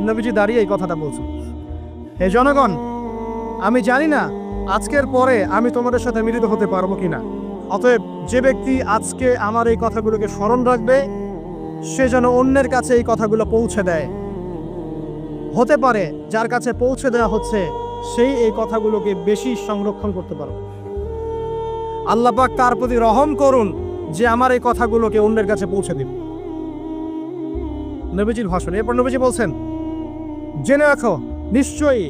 নবীজি দাঁড়িয়ে এই কথাটা বলছেন, হে জনগণ, আমি জানি না আজকের পরে আমি তোমাদের সাথে মিলিত হতে পারবো কিনা। অতএব যে ব্যক্তি আজকে আমার এই কথাগুলোকে স্মরণ রাখবে সে যেন অন্যের কাছে এই কথাগুলো পৌঁছে দেয়। হতে পারে যার কাছে পৌঁছে দেওয়া হচ্ছে সেই এই কথাগুলোকে বেশি সংরক্ষণ করতে পারবে। আল্লাহ পাক তার প্রতি রহম করুন যে আমার এই কথাগুলোকে অন্যের কাছে পৌঁছে দিন। নবীজির ভাষণ। এরপর নবীজি বলছেন, জেনে রাখো নিশ্চয়ই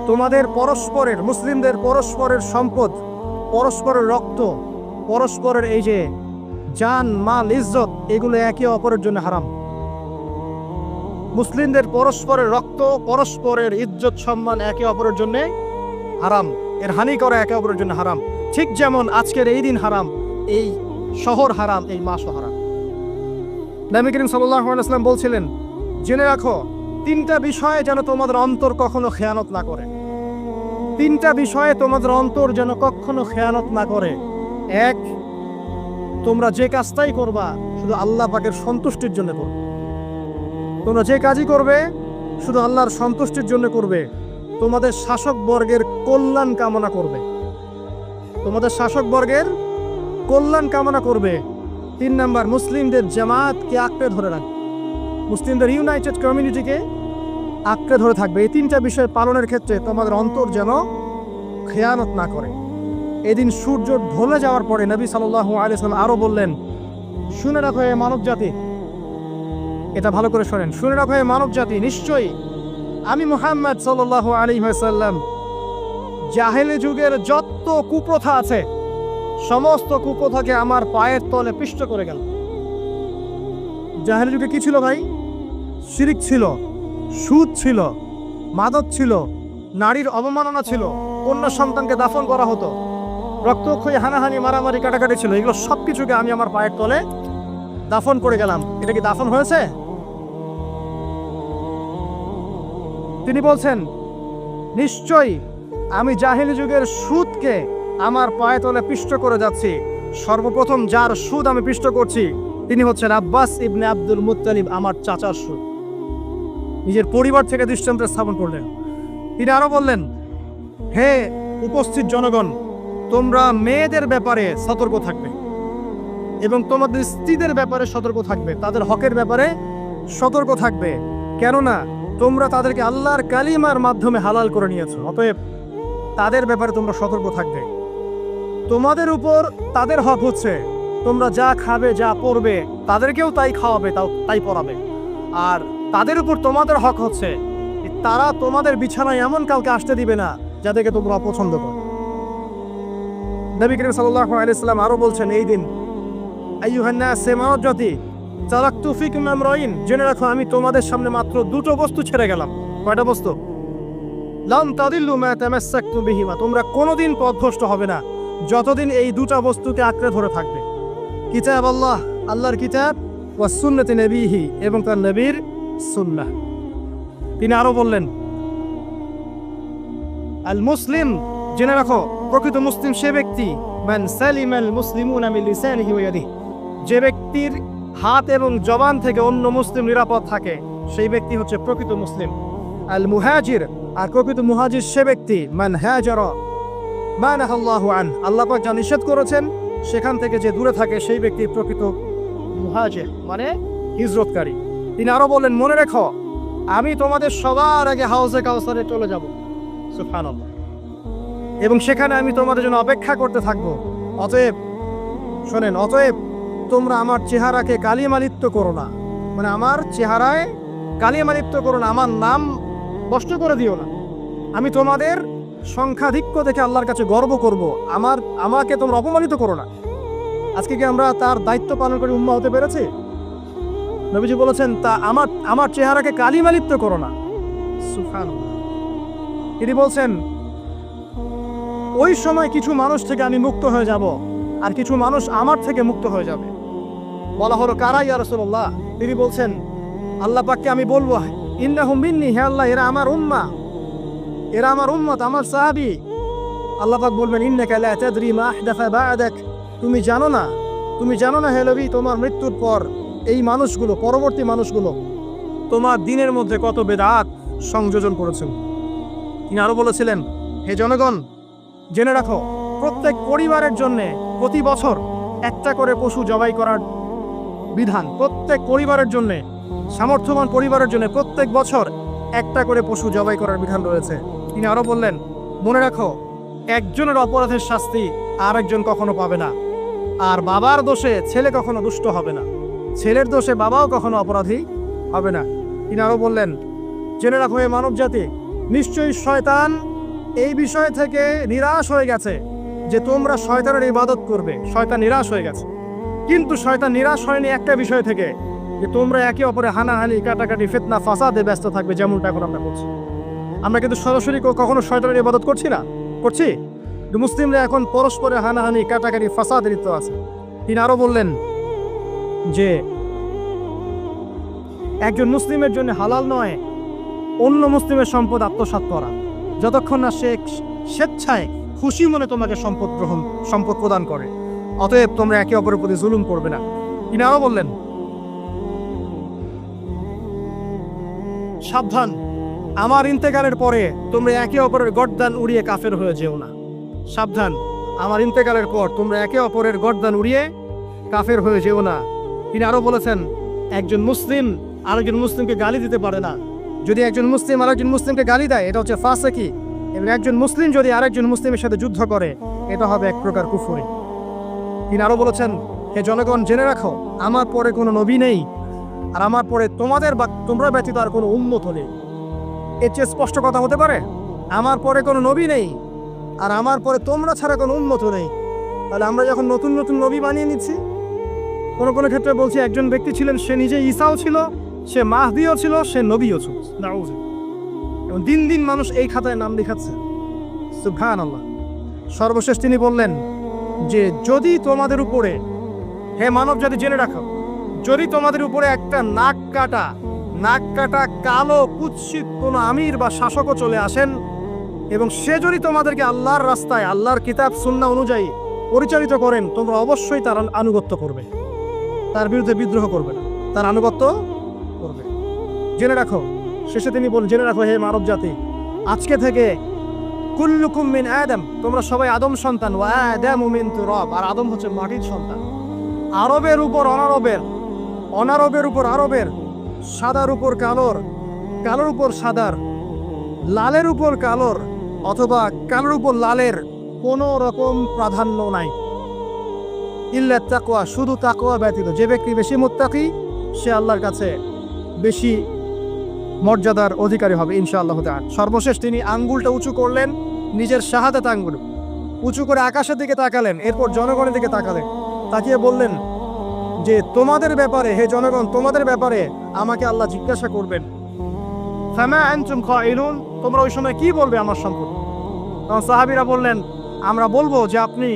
তোমাদের পরস্পরের, মুসলিমদের পরস্পরের সম্পদ, পরস্পরের রক্ত, পরস্পরের এই যে জান, মাল, ইজ্জত, এগুলো একে অপরের জন্য হারাম। মুসলিমদের পরস্পরের রক্ত, পরস্পরের ইজ্জত, সম্মান একে অপরের জন্য হারাম। এর হানি করা একে অপরের জন্য হারাম। ঠিক যেমন আজকের এই দিন হারাম, এই শহর হারাম, এই মাসও হারাম। নবী করিম সাল্লাল্লাহু আলাইহি ওয়াসাল্লাম বলছিলেন, জেনে রাখো 3টা বিষয়ে যেন তোমাদের অন্তর কখনো খেয়ানত না করে। 3টা বিষয়ে তোমাদের অন্তর যেন কখনো খেয়ানত না করে। 1, তোমরা যে কাজটাই করবা শুধু আল্লাহ পাকের সন্তুষ্টির জন্য করবে। তোমরা যে কাজই করবে শুধু আল্লাহর সন্তুষ্টির জন্য করবে। তোমাদের শাসক বর্গের কল্যাণ কামনা করবে। তোমাদের শাসক বর্গের কল্যাণ কামনা করবে। 3 নাম্বার, মুসলিমদের জামাতকে আঁকড়ে ধরে রাখবে। মুসলিমদের ইউনাইটেড কমিউনিটিকে আঁকড়ে ধরে থাকবে। এই 3টা বিষয় পালনের ক্ষেত্রে তোমাদের অন্তর যেন খেয়ানত না করে। এদিন সূর্য ঢলে যাওয়ার পরে নবী সাল্লাল্লাহু আলাইহি ওয়াসাল্লাম আরো বললেন, শুনে রাখো হে মানব জাতি, এটা ভালো করে শোনেন, শুনে রাখো হে মানব জাতি, নিশ্চয়ই আমি মুহাম্মদ সাল্লাল্লাহু আলাইহি ওয়াসাল্লাম জাহেলি যুগের যত কুপ্রথা আছে সমস্ত কুপ্রথাকে আমার পায়ের তলে পিষ্ট করে গেল। জাহেলি যুগে কি ছিল ভাই? শিরিক ছিল, সুদ ছিল, মাদক ছিল, নারীর অবমাননা ছিল, কন্যা সন্তানকে দাফন করা হতো, রক্তক্ষয়ী, হানাহানি, মারামারি, কাটাকাটি ছিল। এগুলো সবকিছুকে আমি আমার পায়ের তলে দাফন করে গেলাম। এটা কি দাফন হয়েছে? তিনি বলছেন, নিশ্চয়ই আমি জাহেলি যুগের সুদকে আমার পায়ে তলে পিষ্ট করে যাচ্ছি। সর্বপ্রথম যার সুদ আমি পিষ্ট করছি তিনি হচ্ছেন আব্বাস ইবনে আব্দুল মুত্তালিব, আমার চাচার সুদ। নিজের পরিবার থেকে দৃষ্টান্ত স্থাপন করলেন। তিনি আরো বললেন, হে উপস্থিত জনগণ, তোমরা মেয়েদের ব্যাপারে সতর্ক থাকবে এবং তোমাদের স্ত্রীদের ব্যাপারে সতর্ক থাকবে, তাদের হকের ব্যাপারে সতর্ক থাকবে, কেননা তোমরা তাদেরকে আল্লাহর কালিমার মাধ্যমে হালাল করে নিয়েছো। অতএব তাদের ব্যাপারে তোমরা সতর্ক থাকবে। তোমাদের উপর তাদের হক হচ্ছে তোমরা যা খাবে, যা পরবে, তাদেরকেও তাই খাওয়াবে, তাই পরাবে। আর তাদের উপর তোমাদের হক হচ্ছে তারা তোমাদের বিছানায় এমন কাউকে আসতে দিবে না যাদেরকে তোমরা অপছন্দ করো। নবী করিম সাল্লাল্লাহু আলাইহি ওয়াসাল্লাম আরো বলছেন, এই দিন আইয়ুহান নাস, হে মানব জাতি, তারাকতু ফিকুম আমরাইন, জেনে রাখো আমি তোমাদের সামনে মাত্র 2টো বস্তু ছেড়ে গেলাম। কয়টা বস্তু? লান তাদিল্লু মা তামাসসাকতুম বিহিমা, তোমরা কোনোদিন পথভ্রষ্ট হবে না যতদিন এই 2টা বস্তুকে আঁকড়ে ধরে থাকবে। কিতাব আল্লাহ, আল্লাহর কিতাব, ওয়া সুন্নতি নবীহি, এবং তার নবীর সুন্নাহ। তিনি আরো বললেন, আল মুসলিম, জেনে রাখো প্রকৃত মুসলিম সে ব্যক্তি মান সালিমাল মুসলিমুনা মিন লিসানিহি ওয়া ইয়াদিহি, যে ব্যক্তির হাত এবং জবান থেকে অন্য মুসলিম নিরাপদ থাকে, সেই ব্যক্তি হচ্ছে প্রকৃত মুসলিম। আল মুহাজির, আর প্রকৃত মুহাজির সে ব্যক্তি মান হাজারা মা নাহাল্লাহু আন, আল্লাহ পাক যা নিষেধ করেছেন সেখান থেকে যে দূরে থাকে সেই ব্যক্তি প্রকৃত মুহাজির, মানে হিজরতকারী। তিনি আরো বললেন, মনে রেখো আমি তোমাদের সবার আগে হাউজে কাউসারে চলে যাব, সুবহানাল্লাহ, এবং সেখানে আমি তোমাদের জন্য অপেক্ষা করতে থাকবো। অতএব শোনেন, অতএব তোমরা আমার চেহারাকে কালিমালিপ্ত করো না, মানে আমার চেহারায় কালিমালিপ্ত করো না, আমার নাম নষ্ট করে দিও না। আমি তোমাদের সংখ্যাধিক্য দেখে আল্লাহর কাছে গর্ব করব, আমাকে তোমরা অপমানিত করো না। আজকে কি আমরা তার দায়িত্ব পালন করে উম্মাহ হতে পেরেছি? নবীজি বলেছেন, তা আমার চেহারাকে কালিমালিপ্ত করো না, সুবহানাল্লাহ। তিনি বলছেন, ওই সময় কিছু মানুষ থেকে আমি মুক্ত হয়ে যাব, আর কিছু মানুষ আমার থেকে মুক্ত হয়ে যাবে। বলা হলো, কারা ইয়া রাসূলুল্লাহ? তিনি বলছেন, আল্লাহ পাককে আমি বলবো, ইন্নাহুম মিন্নি, হে আল্লাহ এরা আমার উম্মাহ, এরা আমার উম্মত, আমার সাহাবী। আল্লাহ পাক বলবেন, ইন্নাকা লা তাদরি মা আহদাসা বা'দাক, তুমি জানো না হে নবী, তোমার মৃত্যুর পর এই মানুষগুলো, পরবর্তী মানুষগুলো তোমার দিনের মধ্যে কত বেদাত সংযোজন করেছেন। তিনি আরো বলেছিলেন, হে জনগণ জেনে রাখো প্রত্যেক পরিবারের জন্য প্রতি বছর একটা করে পশু জবাই করার বিধান, প্রত্যেক পরিবারের জন্য, সামর্থ্যবান পরিবারের জন্য প্রত্যেক বছর একটা করে পশু জবাই করার বিধান রয়েছে। তিনি আরো বললেন, মনে রাখো একজনের অপরাধের শাস্তি আরেকজন কখনো পাবে না, আর বাবার দোষে ছেলে কখনো দুষ্ট হবে না, ছেলের দোষে বাবাও কখনো অপরাধী হবে না। তিনি আরো বললেন, জেনে রাখো হে মানব জাতি, নিশ্চয়ই শয়তান এই বিষয় থেকে নিরাশ হয়ে গেছে যে তোমরা শয়তানের ইবাদত করবে। শয়তান নিরাশ হয়ে গেছে, কিন্তু শয়তান নিরাশ হয়নি একটা বিষয় থেকে, যে তোমরা একে অপরে হানাহানি, কাটাকাটি, ফিতনা, ফাসাদে ব্যস্ত থাকবে, যেমনটা এখন আমরা করছি। আমরা কিন্তু সরাসরি কখনো শয়তানের ইবাদত করছি না, করছি? মুসলিমরা এখন পরস্পরে হানাহানি, কাটাকাটি, ফাসাদে লিপ্ত আছে। তিনি আরো বললেন যে একজন মুসলিমের জন্য হালাল নয় অন্য মুসলিমের সম্পদ আত্মসাৎ করা, যতক্ষণ না সে স্বেচ্ছায় খুশি মনে তোমাকে সম্পদ প্রদান করে। অতএব তোমরা একে অপরের প্রতি জুলুম করবে না। তিনি আরো বললেন, সাবধান, আমার ইন্তেকালের পরে তোমরা একে অপরের গর্দান উড়িয়ে কাফের হয়ে যেও না। সাবধান, আমার ইন্তেকালের পর তোমরা একে অপরের গর্দান উড়িয়ে কাফের হয়ে যেও না। তিনি আরো বলেছেন, একজন মুসলিম আরেকজন মুসলিমকে গালি দিতে পারে না। যদি একজন মুসলিম আরেকজন মুসলিমকে গালি দেয়, এটা হচ্ছে ফাসিকি, এবং একজন মুসলিম যদি আরেকজন মুসলিমের সাথে যুদ্ধ করে, এটা হবে এক প্রকার কুফরি। তিনি আরো বলেছেন, হে জনগণ জেনে রাখো আমার পরে কোনো নবী নেই, আর আমার পরে তোমরা ব্যতীত আর কোনো উম্মত নেই। এর চেয়ে স্পষ্ট কথা হতে পারে? আমার পরে কোনো নবী নেই, আর আমার পরে তোমরা ছাড়া কোনো উম্মত নেই। তাহলে আমরা যখন নতুন নতুন নবী বানিয়ে নিচ্ছি, কোনো কোনো ক্ষেত্রে বলছি একজন ব্যক্তি ছিলেন, সে নিজে ঈসাও ছিল, সে মাহদিও ছিল, সে নবীও ছিল। এবং দিন দিন মানুষ এই খাতায় নাম লিখাচ্ছে, সুবহানাল্লাহ। সর্বশেষ তিনি বললেন যে যদি তোমাদের উপরে, হে মানব জাতি জেনে রাখো, যদি তোমাদের উপরে একটা নাক কাটা কালো কুৎসিত কোনো আমির বা শাসকও চলে আসেন, এবং সে যদি তোমাদেরকে আল্লাহর রাস্তায়, আল্লাহর কিতাব সুন্নাহ অনুযায়ী পরিচালিত করেন, তোমরা অবশ্যই তার আনুগত্য করবে, তার বিরুদ্ধে বিদ্রোহ করবে না, তার আনুগত্য করবে। জেনে রাখো, শেষে তিনি বলেন, জেনে রাখো হে মানব জাতি, আজকে থেকে কুল্লুকুম মিন আদম, তোমরা সবাই আদম সন্তান, ওয়া আদামু মিন তুরাব, আর আদম হচ্ছে মাটির সন্তান। আরবের উপর অনারবের, অনারবের উপর আরবের, সাদার উপর কালোর, কালোর উপর সাদার, লালের উপর কালোর, অথবা কালোর উপর লালের কোনো রকম প্রাধান্য নাই। ইল্লা তাকওয়া, শুধু তাকওয়া ব্যতীত। যে ব্যক্তি বেশি মুত্তাকি, সে আল্লাহর কাছে বেশি মর্যাদার অধিকারী হবে ইনশাআল্লাহ তাআলা। সর্বশেষ তিনি আঙ্গুলটা উঁচু করলেন, নিজের শাহাদাত আঙ্গুল উঁচু করে আকাশের দিকে তাকালেন, এরপর জনগণের দিকে তাকালেন, তাকিয়ে বললেন যে তোমাদের ব্যাপারে, হে জনগণ, তোমাদের ব্যাপারে আমাকে আল্লাহ জিজ্ঞাসা করবেন। ফামা আনতুম কাইলুন, তোমরা ওই সময় কি বলবে আমার সম্পর্কে? তখন সাহাবীরা বললেন, আমরা বলবো যে আপনি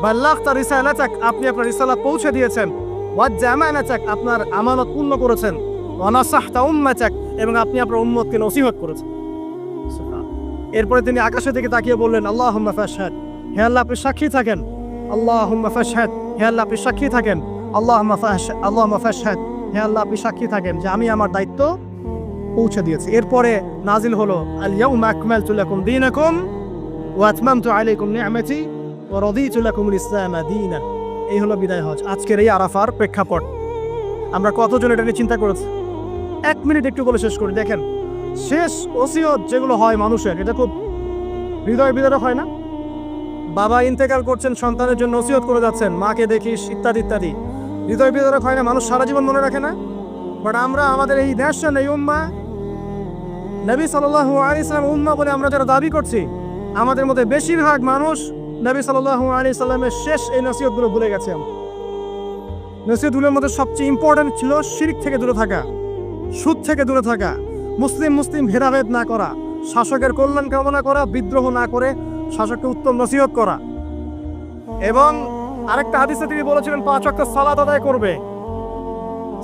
বাল্লাগতা রিসালাতাক, আপনি আপনার রিসালাত পৌঁছে দিয়েছেন, ওয়াজ্জা আমানাতাক, আপনার আমানত পূর্ণ করেছেন, ওয়া নাসাহতা উম্মাতাক, এবং আপনি আপনার উম্মতকে নসিহত করেছেন। এরপরে তিনি আকাশের দিকে তাকিয়ে বললেন, আল্লাহুম্মা ফাশহাদ, হে আল্লাহ আপনি সাক্ষী থাকেন। আল্লাহুম্মা ফাশহাদ, হে আল্লাহ আপনি সাক্ষী থাকেন। আল্লাহুম্মা ফাশহাদ, হে আল্লাহ আপনি সাক্ষী থাকেন যে আমি আমার দায়িত্ব পৌঁছে দিয়েছি। এরপরে নাজিল হলো, আল ইয়াউমা আকমালতু লাকুম দীনাকুম ওয়া আতমামতু আলাইকুম নি'মাতি ওয়া রাদিতু লাকুমুল ইসলামা দীনান। এই হলো বিদায় হজ, আজকের এই আরাফার প্রেক্ষাপট। আমরা কতজন এটা নিয়ে চিন্তা করেছি? 1 মিনিট একটু বলে শেষ করি। দেখেন, শেষ ওসিয়ত যেগুলো হয় মানুষের, এটা খুব হৃদয় বিদারক হয় না? বাবা ইন্তেকাল করছেন, সন্তানের জন্য ওসিয়ত করে যাচ্ছেন, মাকে দেখিস, ইত্যাদি ইত্যাদি। হৃদয় বিদারক হয় না? মানুষ সারা জীবন মনে রাখে না? বাট আমরা আমাদের এই নেশন, এই উম্মাহ, নবী সাল্লাল্লাহু আলাইহি সাল্লাম উম্মাহ বলে আমরা যারা দাবি করছি, আমাদের মধ্যে বেশিরভাগ মানুষ নবী সাল্লাল্লাহু আলাইহি সাল্লামের শেষ এই নসিহতগুলো ভুলে গেছে। নসিহতগুলোর মধ্যে সবচেয়ে ইম্পর্টেন্ট ছিল শিরক থেকে দূরে থাকা, সুদ থেকে দূরে থাকা, মুসলিম ভেদাভেদ না করা, শাসকের কল্যাণ কামনা করা, বিদ্রোহ না করে শাসককে উত্তম নসিহত করা। এবং আরেকটা হাদিসে তিনি বলেছিলেন 5 ওয়াক্ত সালাত আদায় করবে,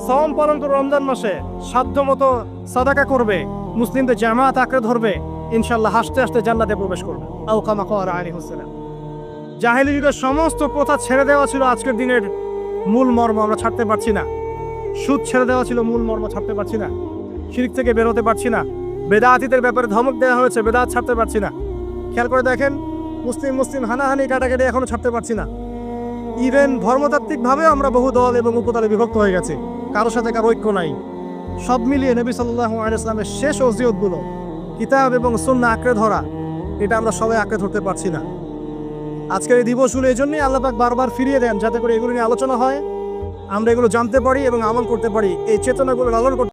সাওম পালন করে রমজান মাসে, সাধ্যমতো সাদাকা করবে, মুসলিমদের জামাত আঁকড়ে ধরবে, ইনশাআল্লাহ হাসতে হাসতে জান্নাতে প্রবেশ করবে। আও কামা ক্বালা আলাইহিস সালাম। জাহেলি যুগের সমস্ত প্রথা ছেড়ে দেওয়া ছিল আজকের দিনের মূল মর্ম, আমরা ছাড়তে পারছি না। সুদ ছেড়ে দেওয়া ছিল মূল মর্ম, ছাড়তে পারছি না। শিরক থেকে বের হতে পারছি না। বেদাতীদের ব্যাপারে ধমক দেওয়া হয়েছে, বেদাত ছাড়তে পারছি না। খেয়াল করে দেখেন, মুসলিম হানাহানি কাটাকাটি এখনো ছাড়তে পারছি না। ইভেন ধর্মতাত্ত্বিকভাবে আমরা বহু দল এবং উপদলে বিভক্ত হয়ে গেছি, কারোর সাথে কারো ঐক্য নাই। সব মিলিয়ে নবী সাল্লাল্লাহু আলাইহি ওয়াসাল্লামের শেষ ওসিয়তগুলো, কিতাব এবং সুন্নাহ আঁকড়ে ধরা, এটা আমরা সবাই আঁকড়ে ধরতে পারছি না। আজকের এই দিবসগুলো এই জন্যই আল্লাহ পাক বারবার ফিরিয়ে দেন, যাতে করে এগুলো নিয়ে আলোচনা হয়, আমরা এগুলো জানতে পারি এবং আমল করতে পারি, এই চেতনাগুলো লালন করতে